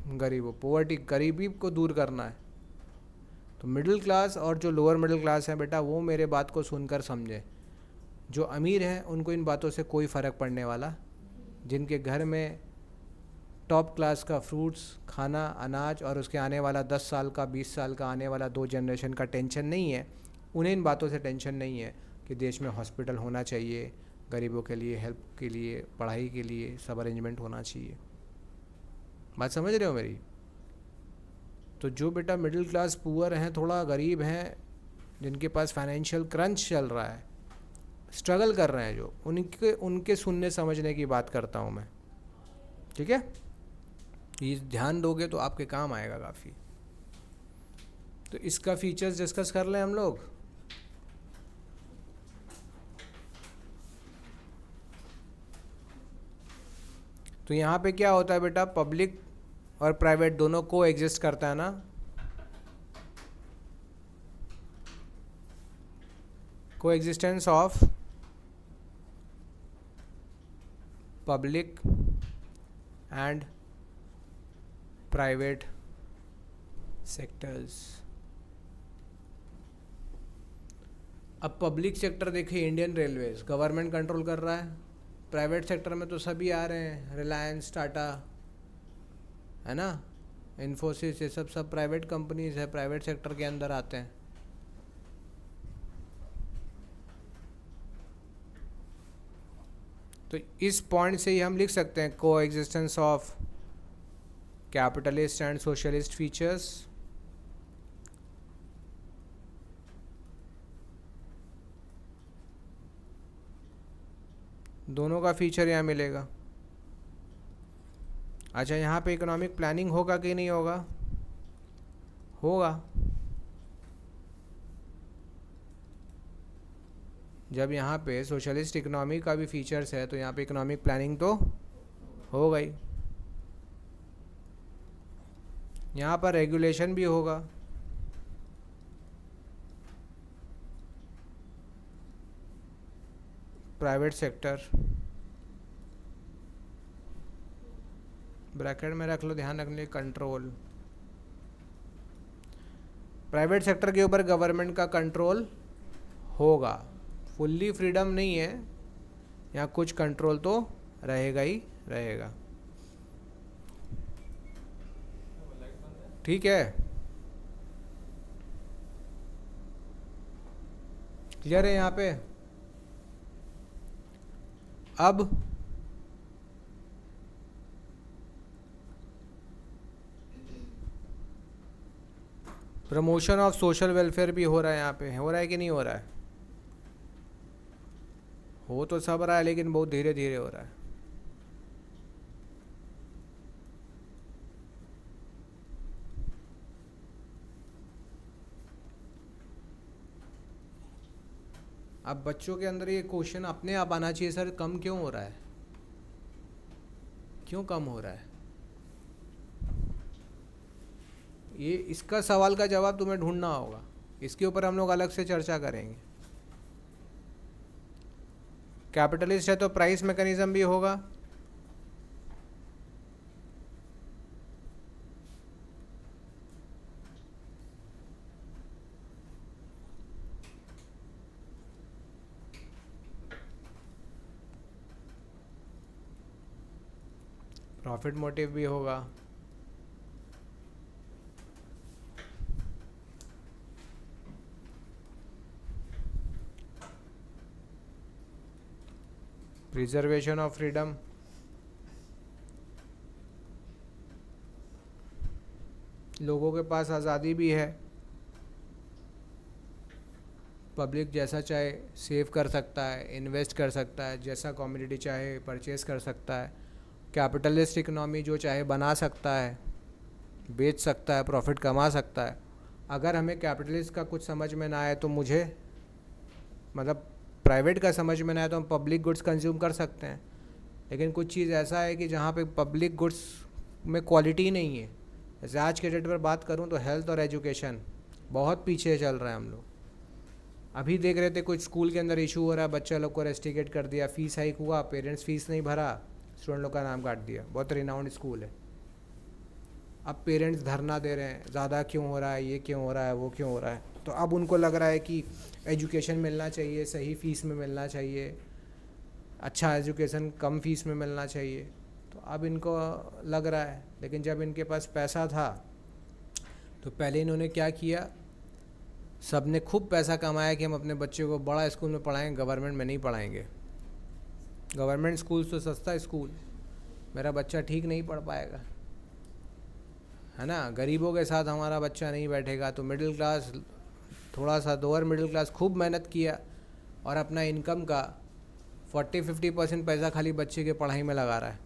गरीबों, पोवर्टी, गरीबी को दूर करना है। तो मिडिल क्लास और जो लोअर मिडिल क्लास है बेटा, वो मेरे बात को सुनकर समझे। जो अमीर हैं उनको इन बातों से कोई फ़र्क पड़ने वाला, जिनके घर में टॉप क्लास का फ्रूट्स, खाना, अनाज और उसके आने वाला 10 साल का, 20 साल का आने वाला 2 जनरेशन का टेंशन नहीं है, उन्हें इन बातों से टेंशन नहीं है कि देश में हॉस्पिटल होना चाहिए, गरीबों के लिए हेल्प के लिए, पढ़ाई के लिए सब अरेंजमेंट होना चाहिए। बात समझ रहे हो मेरी? तो जो बेटा मिडिल क्लास पुअर हैं, थोड़ा गरीब हैं, जिनके पास फाइनेंशियल क्रंच चल रहा है, स्ट्रगल कर रहे हैं, जो उनके सुनने समझने की बात करता हूँ मैं। ठीक है, ये ध्यान दोगे तो आपके काम आएगा काफ़ी। तो इसका फीचर्स डिस्कस कर लें हम लोग। तो यहाँ पे क्या होता है बेटा, पब्लिक और प्राइवेट दोनों को एग्जिस्ट करता है ना। को existence of public and private sectors. अब पब्लिक सेक्टर देखिए, इंडियन रेलवेज गवर्नमेंट कंट्रोल कर रहा है। प्राइवेट सेक्टर में तो सभी आ रहे हैं, रिलायंस, टाटा, है ना, इन्फोसिस, ये सब प्राइवेट कंपनीज है, प्राइवेट सेक्टर के अंदर आते हैं। तो इस पॉइंट से ही हम लिख सकते हैं को existence of capitalist and socialist features. दोनों का फीचर यहाँ मिलेगा। अच्छा, यहाँ पे इकोनॉमिक प्लानिंग होगा कि नहीं होगा? होगा। जब यहाँ पे सोशलिस्ट इकोनॉमी का भी फीचर्स है तो यहाँ पे इकोनॉमिक प्लानिंग तो हो गई। यहाँ पर रेगुलेशन भी होगा। प्राइवेट सेक्टर ब्रैकेट में रख लो, ध्यान रखने, कंट्रोल प्राइवेट सेक्टर के ऊपर गवर्नमेंट का कंट्रोल होगा, फुल्ली फ्रीडम नहीं है, यहाँ कुछ कंट्रोल तो रहेगा ही रहेगा। ठीक है, क्लियर है यहाँ पे। अब प्रमोशन ऑफ सोशल वेलफेयर भी हो रहा है यहाँ पे, हो रहा है कि नहीं हो रहा है? हो तो सब रहा है, लेकिन बहुत धीरे धीरे हो रहा है। अब बच्चों के अंदर ये क्वेश्चन अपने आप आना चाहिए, सर कम क्यों हो रहा है, क्यों कम हो रहा है? ये इसका सवाल का जवाब तुम्हें ढूंढना होगा, इसके ऊपर हम लोग अलग से चर्चा करेंगे। कैपिटलिस्ट है तो प्राइस मैकेनिज्म भी होगा, प्रॉफिट मोटिव भी होगा, प्रिजर्वेशन ऑफ फ्रीडम, लोगों के पास आज़ादी भी है, पब्लिक जैसा चाहे सेव कर सकता है, इन्वेस्ट कर सकता है, जैसा कम्युनिटी चाहे परचेस कर सकता है, कैपिटलिस्ट इकोनॉमी जो चाहे बना सकता है, बेच सकता है, प्रॉफिट कमा सकता है। अगर हमें कैपिटलिस्ट का कुछ समझ में ना आए तो मुझे मतलब प्राइवेट का समझ में ना आए तो हम पब्लिक गुड्स कंज्यूम कर सकते हैं, लेकिन कुछ चीज़ ऐसा है कि जहाँ पे पब्लिक गुड्स में क्वालिटी नहीं है। जैसे आज के डेट पर बात करूँ तो हेल्थ और एजुकेशन बहुत पीछे चल रहा है। हम लोग अभी देख रहे थे कुछ स्कूल के अंदर इशू हो रहा है, बच्चा लोग को रेस्टिकेट कर दिया, फीस हाइक हुआ, पेरेंट्स फीस नहीं भरा, स्टूडेंट लोग का नाम काट दिया। बहुत रिनाउंड स्कूल है। अब पेरेंट्स धरना दे रहे हैं, ज़्यादा क्यों हो रहा है, ये क्यों हो रहा है, वो क्यों हो रहा है। तो अब उनको लग रहा है कि एजुकेशन मिलना चाहिए, सही फ़ीस में मिलना चाहिए, अच्छा एजुकेशन कम फीस में मिलना चाहिए। तो अब इनको लग रहा है, लेकिन जब इनके पास पैसा था तो पहले इन्होंने क्या किया, सब ने खूब पैसा कमाया कि हम अपने बच्चे को बड़ा स्कूल में पढ़ाएंगे, गवर्नमेंट में नहीं पढ़ाएंगे। गवर्नमेंट स्कूल तो सस्ता स्कूल, मेरा बच्चा ठीक नहीं पढ़ पाएगा, है ना। गरीबों के साथ हमारा बच्चा नहीं बैठेगा। तो मिडिल क्लास, थोड़ा सा लोअर मिडिल क्लास खूब मेहनत किया और अपना इनकम का 40-50% पैसा खाली बच्चे के पढ़ाई में लगा रहा है।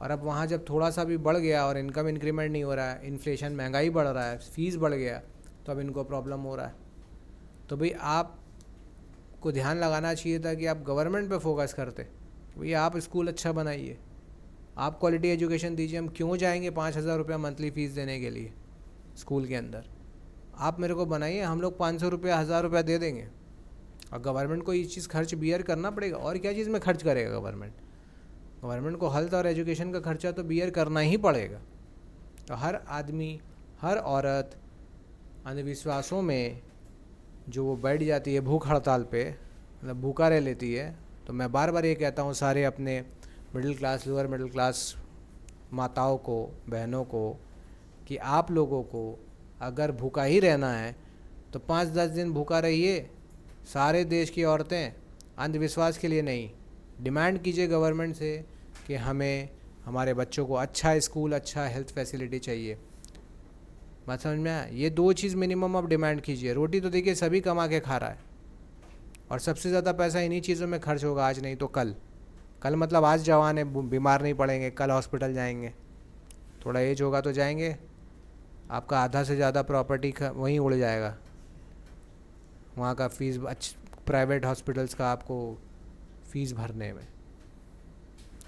और अब वहाँ जब थोड़ा सा भी बढ़ गया और इनकम इंक्रीमेंट नहीं हो रहा है, इन्फ्लेशन, महंगाई बढ़ रहा है, फीस बढ़ गया, तो अब इनको प्रॉब्लम हो रहा है। तो भाई आपको ध्यान लगाना चाहिए था कि आप गवर्नमेंट पे फोकस करते, भैया आप स्कूल अच्छा बनाइए, आप क्वालिटी एजुकेशन दीजिए। हम क्यों जाएंगे 5,000 रुपया मंथली फ़ीस देने के लिए स्कूल के अंदर? आप मेरे को बनाइए, हम लोग 500 रुपया 1,000 रुपया दे देंगे। और गवर्नमेंट को ये चीज़ खर्च बियर करना पड़ेगा। और क्या चीज़ में खर्च करेगा गवर्नमेंट? गवर्नमेंट को हेल्थ और एजुकेशन का खर्चा तो बियर करना ही पड़ेगा। तो हर आदमी, हर औरत अंधविश्वासों में जो वो बैठ जाती है भूख हड़ताल पे, मतलब भूखा रह लेती है। तो मैं बार बार ये कहता हूँ सारे अपने middle class, lower middle class माताओं को, बहनों को, कि आप लोगों को अगर भूखा ही रहना है तो 5-10 दिन भूखा रहिए। सारे देश की औरतें, अंधविश्वास के लिए नहीं, डिमांड कीजिए गवर्नमेंट से कि हमें हमारे बच्चों को अच्छा स्कूल, अच्छा हेल्थ फैसिलिटी चाहिए। बात समझ में आया? ये 2 चीज़ मिनिमम आप डिमांड कीजिए। रोटी तो देखिए सभी कमा के खा रहा है, और सबसे ज़्यादा पैसा इन्हीं चीज़ों में खर्च होगा, आज नहीं तो कल। कल मतलब आज जवान है, बीमार नहीं पड़ेंगे, कल हॉस्पिटल जाएंगे, थोड़ा एज होगा तो जाएंगे, आपका आधा से ज़्यादा प्रॉपर्टी वहीं उड़ जाएगा। वहाँ का फ़ीस, प्राइवेट हॉस्पिटल्स का आपको फ़ीस भरने में।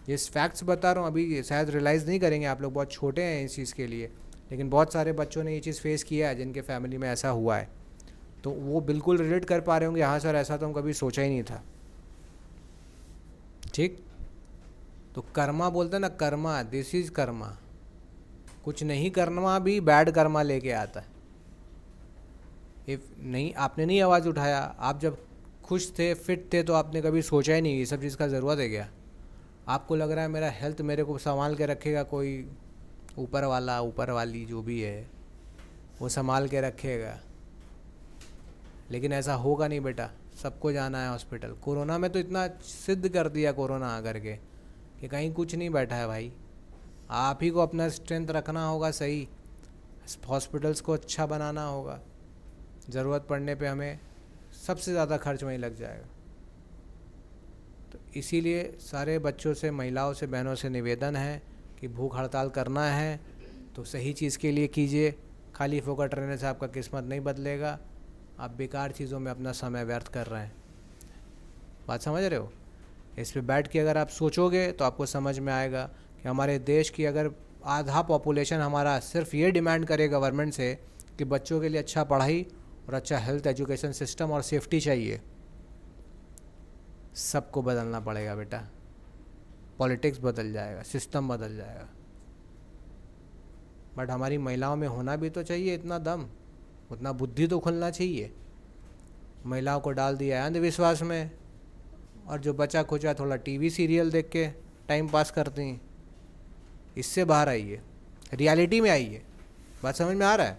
ये फैक्ट्स बता रहा हूँ, अभी शायद रियलाइज़ नहीं करेंगे आप लोग, बहुत छोटे हैं इस चीज़ के लिए, लेकिन बहुत सारे बच्चों ने ये चीज़ फेस किया है जिनके फैमिली में ऐसा हुआ है। तो वो बिल्कुल रिलेट कर पा रहे होंगे, हाँ सर ऐसा तो हम कभी सोचा ही नहीं था। ठीक, तो कर्मा बोलते हैं ना, कर्मा, दिस इज़ कर्मा। कुछ नहीं कर्मा भी बैड कर्मा लेके आता है। इफ नहीं, आपने नहीं आवाज़ उठाया, आप जब खुश थे, फिट थे, तो आपने कभी सोचा ही नहीं ये सब चीज़ का ज़रूरत है क्या? आपको लग रहा है मेरा हेल्थ मेरे को संभाल के रखेगा कोई ऊपर वाला, ऊपर वाली जो भी है वो संभाल के रखेगा, लेकिन ऐसा होगा नहीं बेटा। सबको जाना है हॉस्पिटल। कोरोना में तो इतना सिद्ध कर दिया कोरोना आकर के कि कहीं कुछ नहीं बैठा है भाई। आप ही को अपना स्ट्रेंथ रखना होगा सही, हॉस्पिटल्स को अच्छा बनाना होगा। ज़रूरत पड़ने पे हमें सबसे ज़्यादा खर्च वहीं लग जाएगा। तो इसीलिए सारे बच्चों से, महिलाओं से, बहनों से निवेदन है कि भूख हड़ताल करना है तो सही चीज़ के लिए कीजिए। खाली फोकट रहने से आपका किस्मत नहीं बदलेगा। आप बेकार चीज़ों में अपना समय व्यर्थ कर रहे हैं। बात समझ रहे हो? इस पे बैठ के अगर आप सोचोगे तो आपको समझ में आएगा कि हमारे देश की अगर आधा पॉपुलेशन हमारा सिर्फ ये डिमांड करे गवर्नमेंट से कि बच्चों के लिए अच्छा पढ़ाई और अच्छा हेल्थ एजुकेशन सिस्टम और सेफ्टी चाहिए, सबको बदलना पड़ेगा बेटा। पॉलिटिक्स बदल जाएगा, सिस्टम बदल जाएगा। बट हमारी महिलाओं में होना भी तो चाहिए इतना दम, उतना बुद्धि तो खुलना चाहिए। महिलाओं को डाल दिया है अंधविश्वास में, और जो बचा खुचा थोड़ा टीवी सीरियल देख के टाइम पास करती हैं। इससे बाहर आइए, रियलिटी में आइए। बात समझ में आ रहा है?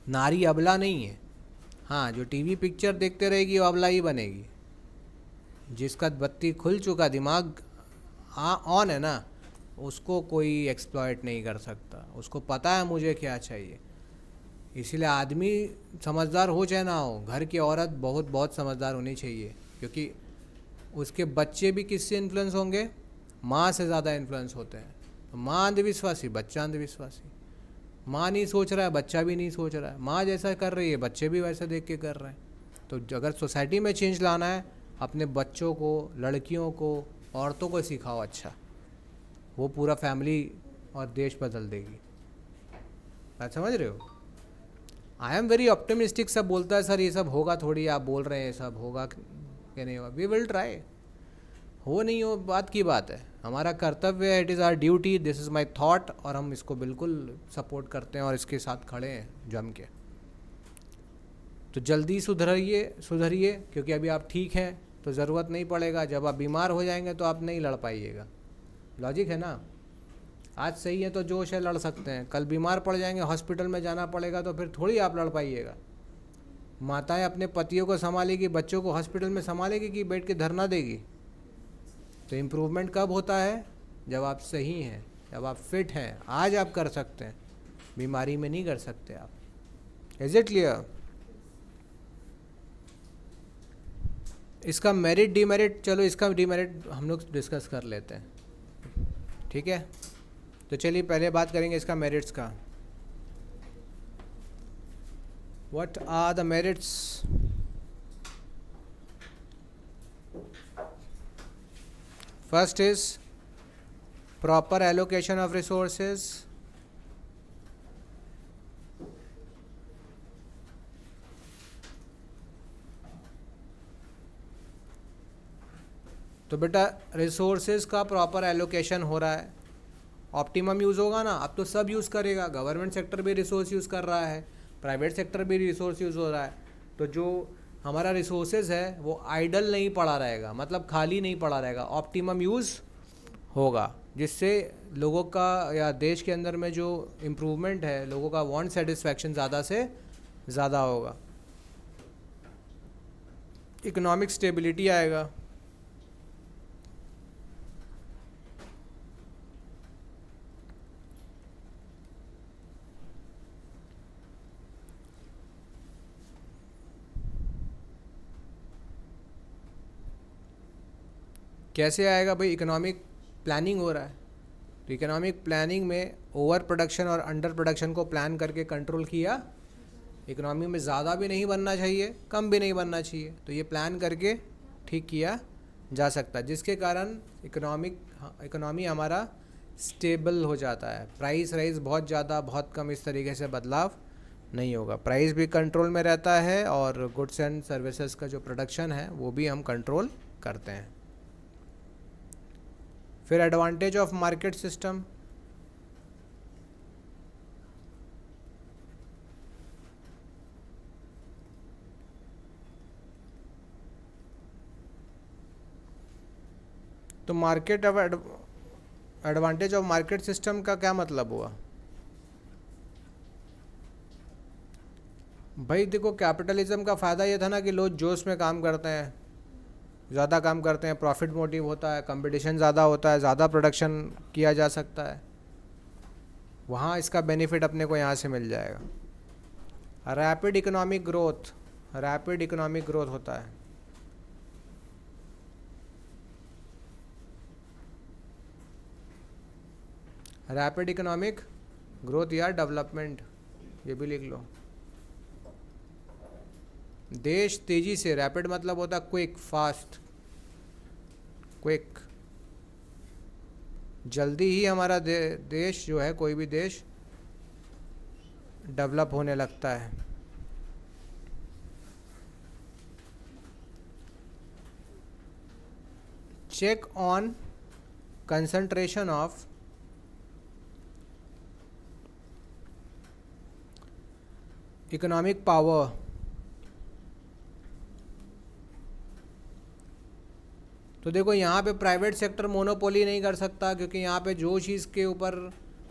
नारी अबला नहीं है। हाँ, जो टीवी पिक्चर देखते रहेगी वो अबला ही बनेगी। जिसका बत्ती खुल चुका, दिमाग ऑन है ना, उसको कोई एक्सप्लॉइट नहीं कर सकता। उसको पता है मुझे क्या चाहिए। इसीलिए आदमी समझदार हो चाहे ना हो, घर की औरत बहुत बहुत समझदार होनी चाहिए, क्योंकि उसके बच्चे भी किससे इन्फ्लुएंस होंगे? माँ से ज़्यादा इन्फ्लुएंस होते हैं। तो माँ अंधविश्वासी, बच्चा अंधविश्वासी। माँ नहीं सोच रहा है, बच्चा भी नहीं सोच रहा है। माँ जैसा कर रही है, बच्चे भी वैसा देख के कर रहे हैं। तो अगर सोसाइटी में चेंज लाना है, अपने बच्चों को, लड़कियों को, औरतों को सिखाओ अच्छा। वो पूरा फैमिली और देश बदल देगी। बात समझ रहे हो? I am very optimistic. सब बोलता है सर ये सब होगा थोड़ी, आप बोल रहे हैं सब होगा कि नहीं होगा। We will try. हो नहीं हो बात की बात है, हमारा कर्तव्य है, it is our duty, this is my thought, और हम इसको बिल्कुल सपोर्ट करते हैं और इसके साथ खड़े हैं जम के। तो जल्दी सुधरिए सुधरिए, क्योंकि अभी आप ठीक हैं तो ज़रूरत नहीं पड़ेगा। जब आप बीमार हो जाएंगे तो आप नहीं लड़ पाइएगा। लॉजिक है ना? आज सही है तो जोश है, लड़ सकते हैं। कल बीमार पड़ जाएंगे, हॉस्पिटल में जाना पड़ेगा, तो फिर थोड़ी आप लड़ पाइएगा। माताएं अपने पतियों को संभालेगी, बच्चों को हॉस्पिटल में संभालेगी कि बैठ के धरना देगी? तो इम्प्रूवमेंट कब होता है? जब आप सही हैं, जब आप फिट हैं। आज आप कर सकते हैं, बीमारी में नहीं कर सकते आप। Is it clear? इसका मेरिट डिमेरिट, चलो इसका डिमेरिट हम लोग डिस्कस कर लेते हैं, ठीक है? तो चलिए पहले बात करेंगे इसका मेरिट्स का। What are the merits? First is proper allocation of resources. तो बेटा रिसोर्सेज का प्रॉपर एलोकेशन हो रहा है, ऑप्टिमम यूज़ होगा ना। अब तो सब यूज़ करेगा, गवर्नमेंट सेक्टर भी रिसोर्स यूज़ कर रहा है, प्राइवेट सेक्टर भी रिसोर्स यूज़ हो रहा है। तो जो हमारा रिसोर्सेज है वो आइडल नहीं पड़ा रहेगा, मतलब खाली नहीं पड़ा रहेगा, ऑप्टिमम यूज़ होगा, जिससे लोगों का या देश के अंदर में जो इम्प्रूवमेंट है, लोगों का वांट सेटिस्फैक्शन ज़्यादा से ज़्यादा होगा। इकोनॉमिक स्टेबिलिटी आएगा। कैसे आएगा भाई? इकोनॉमिक प्लानिंग हो रहा है, तो इकोनॉमिक प्लानिंग में ओवर प्रोडक्शन और अंडर प्रोडक्शन को प्लान करके कंट्रोल किया। इकोनॉमी में ज़्यादा भी नहीं बनना चाहिए, कम भी नहीं बनना चाहिए, तो ये प्लान करके ठीक किया जा सकता है, जिसके कारण इकोनॉमी हमारा स्टेबल हो जाता है। प्राइस राइज बहुत ज़्यादा बहुत कम इस तरीके से बदलाव नहीं होगा। प्राइस भी कंट्रोल में रहता है और गुड्स एंड सर्विसेज का जो प्रोडक्शन है वो भी हम कंट्रोल करते हैं। फिर एडवांटेज ऑफ मार्केट सिस्टम। तो market advantage of market system का क्या मतलब हुआ? भाई देखो, कैपिटलिज्म का फ़ायदा ये था ना कि लोग जोश में काम करते हैं, ज़्यादा काम करते हैं, प्रॉफिट मोटिव होता है, कंपटीशन ज़्यादा होता है, ज़्यादा प्रोडक्शन किया जा सकता है। वहाँ इसका बेनिफिट अपने को यहाँ से मिल जाएगा। Rapid economic growth, rapid economic growth होता है। रैपिड इकोनॉमिक ग्रोथ या डेवलपमेंट, ये भी लिख लो। देश तेजी से, रैपिड मतलब होता है क्विक, फास्ट, क्विक, जल्दी ही हमारा देश जो है, कोई भी देश डेवलप होने लगता है। Check on concentration of economic power, तो देखो यहाँ पे प्राइवेट सेक्टर मोनोपोली नहीं कर सकता, क्योंकि यहाँ पे जो चीज़ के ऊपर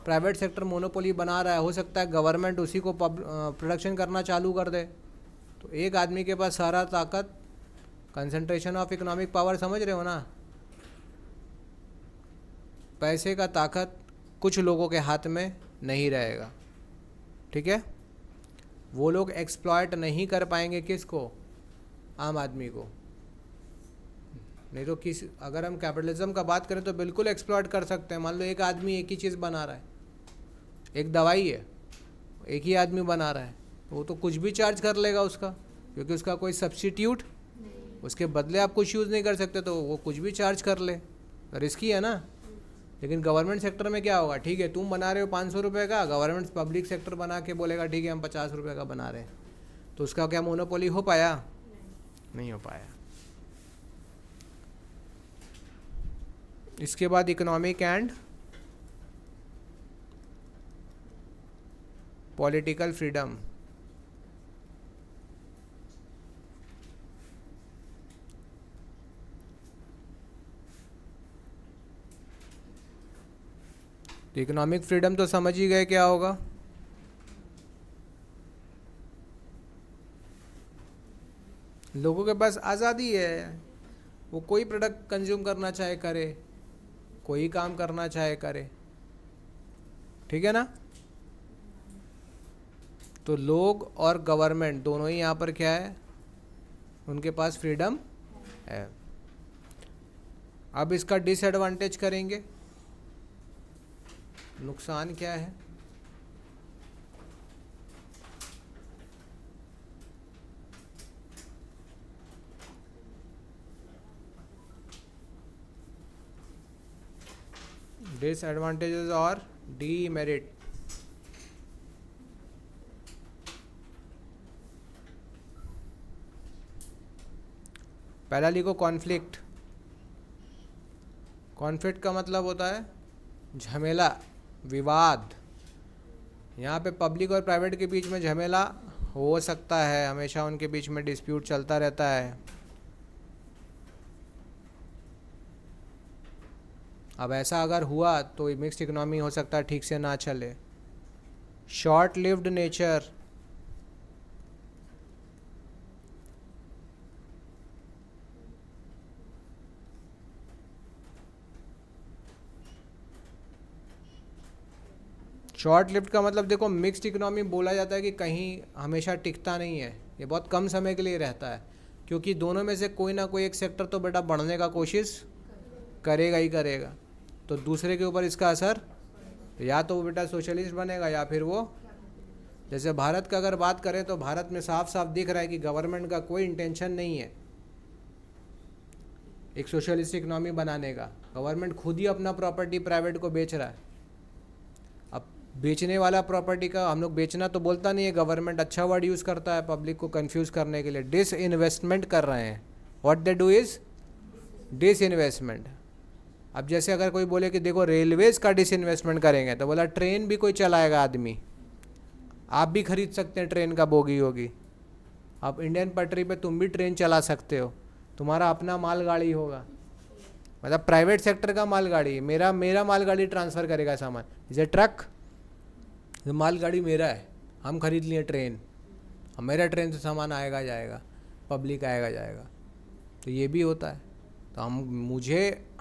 प्राइवेट सेक्टर मोनोपोली बना रहा है, हो सकता है गवर्नमेंट उसी को प्रोडक्शन करना चालू कर दे। तो एक आदमी के पास सारा ताकत, कंसंट्रेशन ऑफ इकोनॉमिक पावर, समझ रहे हो ना? पैसे का ताकत कुछ लोगों के हाथ में नहीं रहेगा, ठीक है? वो लोग एक्सप्लॉयट नहीं कर पाएंगे किसको? आम आदमी को। नहीं तो अगर हम कैपिटलिज्म का बात करें तो बिल्कुल एक्सप्लॉयट कर सकते हैं। मान लो एक आदमी एक ही चीज़ बना रहा है, एक दवाई है, एक ही आदमी बना रहा है, तो वो तो कुछ भी चार्ज कर लेगा उसका, क्योंकि उसका कोई सब्स्टिट्यूट, उसके बदले आप कुछ यूज़ नहीं कर सकते, तो वो कुछ भी चार्ज कर ले, रिस्की है ना। लेकिन गवर्नमेंट सेक्टर में क्या होगा? ठीक है, तुम बना रहे हो 500 रुपये का, गवर्नमेंट पब्लिक सेक्टर बना के बोलेगा ठीक है हम 50 रुपये का बना रहे हैं, तो उसका क्या मोनोपोली हो पाया? नहीं हो पाया। इसके बाद economic and political freedom. Economic freedom तो समझ ही गए क्या होगा? लोगों के पास आज़ादी है, वो कोई प्रोडक्ट कंज्यूम करना चाहे करे, कोई काम करना चाहे करे, ठीक है ना? तो लोग और गवर्नमेंट दोनों ही यहाँ पर क्या है? उनके पास फ्रीडम है। अब इसका डिसएडवांटेज करेंगे, नुकसान क्या है? डिसएडवांटेजेस और डीमेरिट। पहला लिखो कॉन्फ्लिक्ट। कॉन्फ्लिक्ट का मतलब होता है झमेला, विवाद। यहाँ पे पब्लिक और प्राइवेट के बीच में झमेला हो सकता है, हमेशा उनके बीच में डिस्प्यूट चलता रहता है। अब ऐसा अगर हुआ तो मिक्स्ड इकोनॉमी हो सकता है ठीक से ना चले। Short lived nature, short lived का मतलब देखो, मिक्स्ड इकोनॉमी बोला जाता है कि कहीं हमेशा टिकता नहीं है, ये बहुत कम समय के लिए रहता है, क्योंकि दोनों में से कोई ना कोई एक सेक्टर तो बेटा बढ़ने का कोशिश करेगा ही करेगा, तो दूसरे के ऊपर इसका असर, या तो वो बेटा सोशलिस्ट बनेगा या फिर वो, जैसे भारत का अगर बात करें तो भारत में साफ साफ दिख रहा है कि गवर्नमेंट का कोई इंटेंशन नहीं है एक सोशलिस्ट इकोनॉमी बनाने का। गवर्नमेंट खुद ही अपना प्रॉपर्टी प्राइवेट को बेच रहा है। अब बेचने वाला प्रॉपर्टी का, हम लोग बेचना तो बोलता नहीं है, गवर्नमेंट अच्छा वर्ड यूज़ करता है पब्लिक को कंफ्यूज करने के लिए, डिस इन्वेस्टमेंट कर रहे हैं। What they do is this investment. अब जैसे अगर कोई बोले कि देखो रेलवेज़ का डिस इन्वेस्टमेंट करेंगे, तो बोला ट्रेन भी कोई चलाएगा आदमी, आप भी खरीद सकते हैं ट्रेन का बोगी होगी, आप इंडियन पटरी पे तुम भी ट्रेन चला सकते हो, तुम्हारा अपना मालगाड़ी होगा, मतलब प्राइवेट सेक्टर का मालगाड़ी मेरा मेरा मालगाड़ी ट्रांसफ़र करेगा सामान, जैसे ट्रक, मालगाड़ी मेरा है, हम खरीद लिए ट्रेन, अब मेरा ट्रेन से सामान आएगा जाएगा, पब्लिक आएगा जाएगा, तो ये भी होता है। तो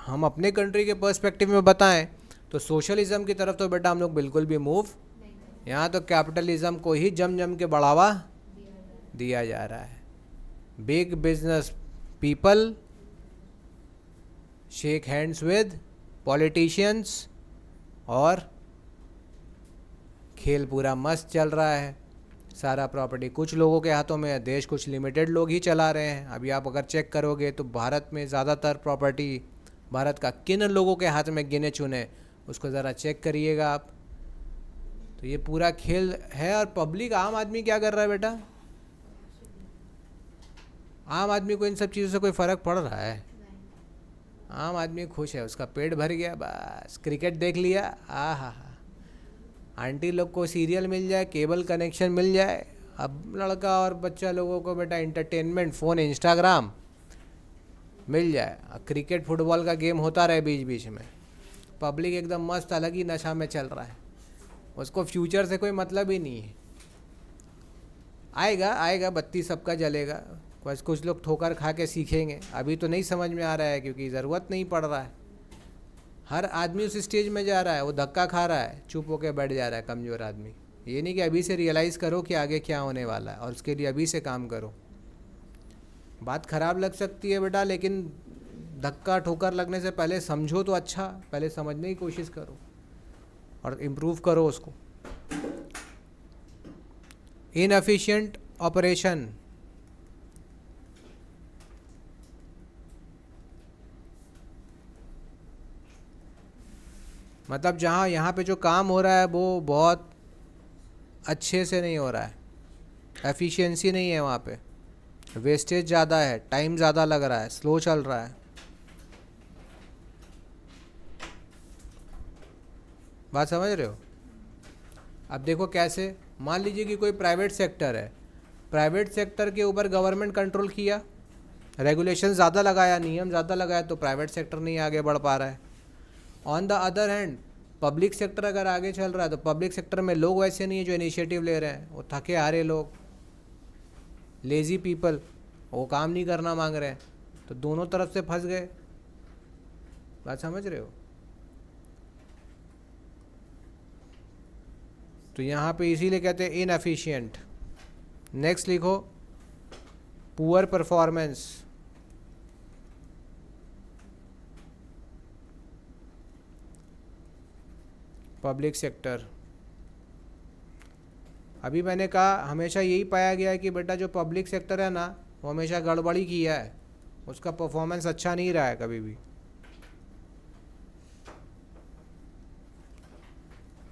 हम अपने कंट्री के पर्सपेक्टिव में बताएं तो सोशलिज्म की तरफ तो बेटा हम लोग बिल्कुल भी मूव, यहाँ तो कैपिटलिज्म को ही जम जम के बढ़ावा दिया जा रहा है। Big business people shake hands with politicians और खेल पूरा मस्त चल रहा है। सारा प्रॉपर्टी कुछ लोगों के हाथों में है, देश कुछ लिमिटेड लोग ही चला रहे हैं। अभी आप अगर चेक करोगे तो भारत में ज़्यादातर प्रॉपर्टी भारत का किन लोगों के हाथ में गिने चुने, उसको ज़रा चेक करिएगा आप। तो ये पूरा खेल है। और पब्लिक आम आदमी क्या कर रहा है बेटा? आम आदमी को इन सब चीज़ों से कोई फ़र्क पड़ रहा है? आम आदमी खुश है, उसका पेट भर गया, बस क्रिकेट देख लिया, हा, आंटी लोग को सीरियल मिल जाए, केबल कनेक्शन मिल जाए। अब लड़का और बच्चा लोगों को बेटा एंटरटेनमेंट, फ़ोन, इंस्टाग्राम मिल जाए, क्रिकेट फुटबॉल का गेम होता रहे बीच बीच में। पब्लिक एकदम मस्त अलग ही नशा में चल रहा है, उसको फ्यूचर से कोई मतलब ही नहीं है। आएगा बत्ती सबका जलेगा, बस कुछ लोग ठोकर खा के सीखेंगे। अभी तो नहीं समझ में आ रहा है क्योंकि ज़रूरत नहीं पड़ रहा है। हर आदमी उस स्टेज में जा रहा है, वो धक्का खा रहा है, चुप होकर बैठ जा रहा है कमज़ोर आदमी। ये नहीं कि अभी से रियलाइज़ करो कि आगे क्या होने वाला है और उसके लिए अभी से काम करो। बात ख़राब लग सकती है बेटा, लेकिन धक्का ठोकर लगने से पहले समझो तो अच्छा, पहले समझने की कोशिश करो और इम्प्रूव करो उसको। इनएफिशिएंट ऑपरेशन, मतलब जहाँ यहाँ पे जो काम हो रहा है वो बहुत अच्छे से नहीं हो रहा है, एफिशिएंसी नहीं है वहाँ पे, वेस्टेज ज़्यादा है, टाइम ज़्यादा लग रहा है, स्लो चल रहा है। बात समझ रहे हो? अब देखो कैसे, मान लीजिए कि कोई प्राइवेट सेक्टर है, प्राइवेट सेक्टर के ऊपर गवर्नमेंट कंट्रोल किया, रेगुलेशन ज़्यादा लगाया, नियम ज़्यादा लगाया, तो प्राइवेट सेक्टर नहीं आगे बढ़ पा रहा है। On the other hand public sector अगर आगे चल रहा है तो पब्लिक सेक्टर में लोग वैसे नहीं है जो इनिशिएटिव ले रहे हैं, वो थके हारे लोग, लेज़ी पीपल, वो काम नहीं करना मांग रहे हैं, तो दोनों तरफ से फंस गए। बात समझ रहे हो? तो यहाँ पे इसीलिए कहते हैं इनएफिशिएंट। नेक्स्ट लिखो, पुअर परफॉर्मेंस, पब्लिक सेक्टर। अभी मैंने कहा हमेशा यही पाया गया है कि बेटा जो पब्लिक सेक्टर है ना, वो हमेशा गड़बड़ी किया है, उसका परफॉर्मेंस अच्छा नहीं रहा है कभी भी।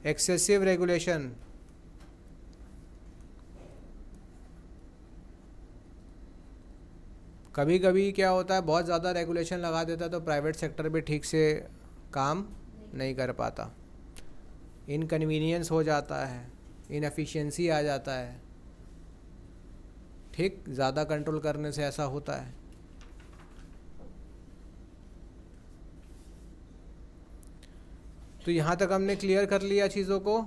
एक्सेसिव रेगुलेशन, कभी कभी क्या होता है बहुत ज़्यादा रेगुलेशन लगा देता है तो प्राइवेट सेक्टर भी ठीक से काम नहीं कर पाता, इनकन्वीनियंस हो जाता है, इनएफिशिएंसी आ जाता है। ठीक, ज़्यादा कंट्रोल करने से ऐसा होता है। तो यहाँ तक हमने क्लियर कर लिया चीज़ों को।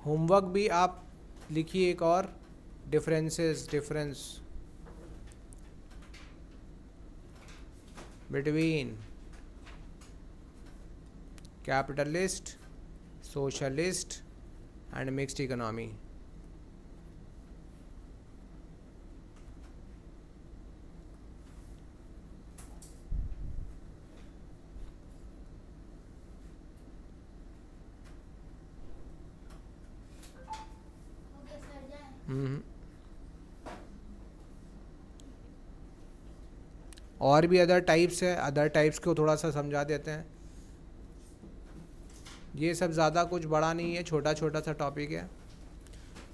होमवर्क भी आप लिखिए एक और, difference between capitalist, socialist and mixed economy. और भी अदर टाइप्स है, अदर टाइप्स को थोड़ा सा समझा देते हैं। ये सब ज़्यादा कुछ बड़ा नहीं है, छोटा छोटा सा टॉपिक है।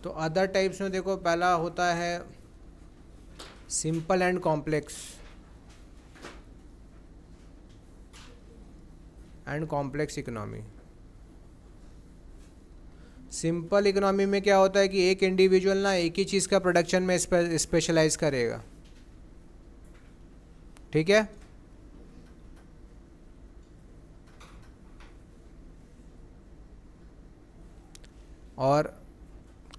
तो अदर टाइप्स में देखो, पहला होता है simple and complex economy. Simple economy में क्या होता है कि एक इंडिविजुअल ना एक ही चीज़ का प्रोडक्शन में स्पेशलाइज करेगा, ठीक है। और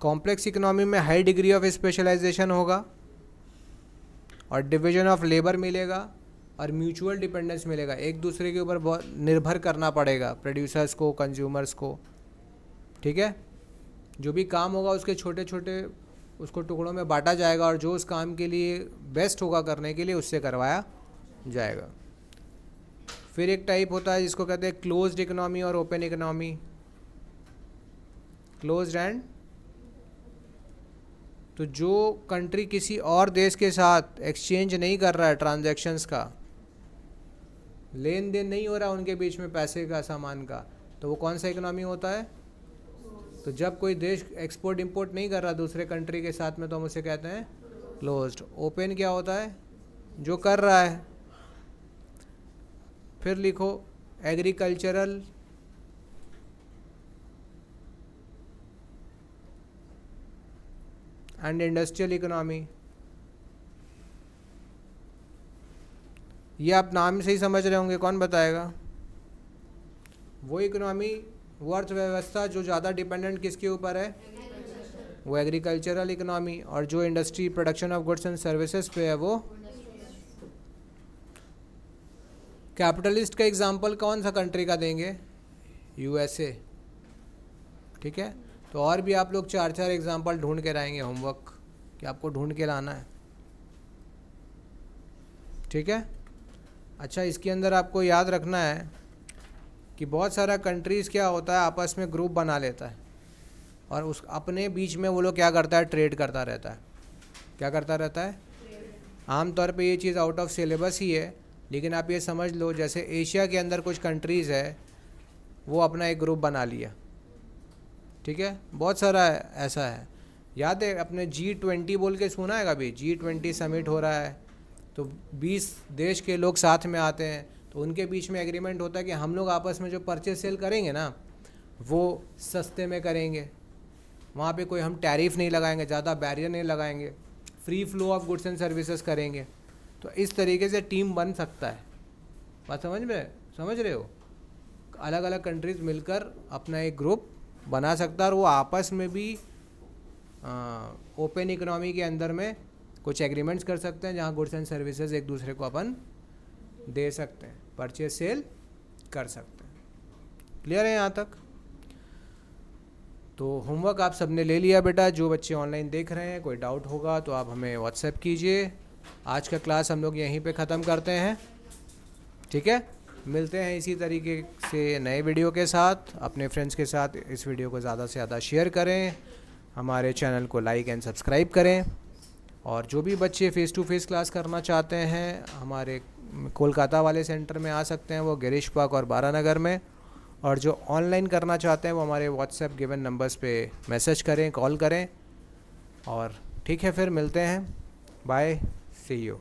कॉम्प्लेक्स इकोनॉमी में हाई डिग्री ऑफ स्पेशलाइजेशन होगा और डिवीजन ऑफ लेबर मिलेगा और म्यूचुअल डिपेंडेंस मिलेगा। एक दूसरे के ऊपर बहुत निर्भर करना पड़ेगा, प्रोड्यूसर्स को, कंज्यूमर्स को। ठीक है, जो भी काम होगा उसके छोटे छोटे उसको टुकड़ों में बांटा जाएगा और जो उस काम के लिए बेस्ट होगा करने के लिए उससे करवाया जाएगा। फिर एक टाइप होता है जिसको कहते हैं क्लोज्ड इकोनॉमी और ओपन इकोनॉमी। क्लोज्ड एंड, तो जो कंट्री किसी और देश के साथ एक्सचेंज नहीं कर रहा है, ट्रांजैक्शंस का लेन देन नहीं हो रहा उनके बीच में पैसे का, सामान का, तो वो कौन सा इकोनॉमी होता है? तो जब कोई देश एक्सपोर्ट इंपोर्ट नहीं कर रहा दूसरे कंट्री के साथ में तो हम उसे कहते हैं क्लोज्ड। ओपन क्या होता है? जो कर रहा है। फिर लिखो एग्रीकल्चरल एंड इंडस्ट्रियल इकोनॉमी। ये आप नाम से ही समझ रहे होंगे, कौन बताएगा? वो इकोनॉमी, वो अर्थव्यवस्था जो ज़्यादा डिपेंडेंट किसके ऊपर है? वो एग्रीकल्चरल इकोनॉमी। और जो industry, production of goods and services पे है वो। कैपिटलिस्ट का एग्जांपल कौन सा कंट्री का देंगे? यूएसए। ठीक है, तो और भी आप लोग 4-4 एग्जांपल ढूंढ के लाएंगे, होमवर्क कि आपको ढूंढ के लाना है। ठीक है, अच्छा इसके अंदर आपको याद रखना है कि बहुत सारा कंट्रीज़ क्या होता है आपस में ग्रुप बना लेता है और उस अपने बीच में वो लोग क्या करता है? ट्रेड करता रहता है। क्या करता रहता है? आमतौर पे ये चीज़ आउट ऑफ सिलेबस ही है, लेकिन आप ये समझ लो जैसे एशिया के अंदर कुछ कंट्रीज़ है वो अपना एक ग्रुप बना लिया। ठीक है, बहुत सारा ऐसा है। याद है अपने G20 बोल के सुना है कभी? G20 समिट हो रहा है तो 20 देश के लोग साथ में आते हैं, तो उनके बीच में एग्रीमेंट होता है कि हम लोग आपस में जो परचेज सेल करेंगे ना वो सस्ते में करेंगे, वहाँ पे कोई हम टैरिफ नहीं लगाएंगे, ज़्यादा बैरियर नहीं लगाएंगे, free flow of goods and services करेंगे। तो इस तरीके से टीम बन सकता है। बात समझ रहे हो? अलग अलग कंट्रीज़ मिलकर अपना एक ग्रुप बना सकता है और वो आपस में भी ओपन इकोनॉमी के अंदर में कुछ एग्रीमेंट्स कर सकते हैं जहाँ गुड्स एंड सर्विसेज एक दूसरे को अपन दे सकते हैं, परचेज सेल कर सकते हैं। क्लियर है यहाँ तक? तो होमवर्क आप सबने ले लिया बेटा। जो बच्चे ऑनलाइन देख रहे हैं, कोई डाउट होगा तो आप हमें व्हाट्सएप कीजिए। आज का क्लास हम लोग यहीं पे ख़त्म करते हैं। ठीक है, मिलते हैं इसी तरीके से नए वीडियो के साथ। अपने फ्रेंड्स के साथ इस वीडियो को ज़्यादा से ज़्यादा शेयर करें, हमारे चैनल को लाइक एंड सब्सक्राइब करें। और जो भी बच्चे फ़ेस टू फेस क्लास करना चाहते हैं हमारे कोलकाता वाले सेंटर में आ सकते हैं, वो गिरीश पार्क और बारानगर में। और जो ऑनलाइन करना चाहते हैं वो हमारे व्हाट्सएप गिवन नंबर्स पे मैसेज करें, कॉल करें। और ठीक है, फिर मिलते हैं। Bye, see you.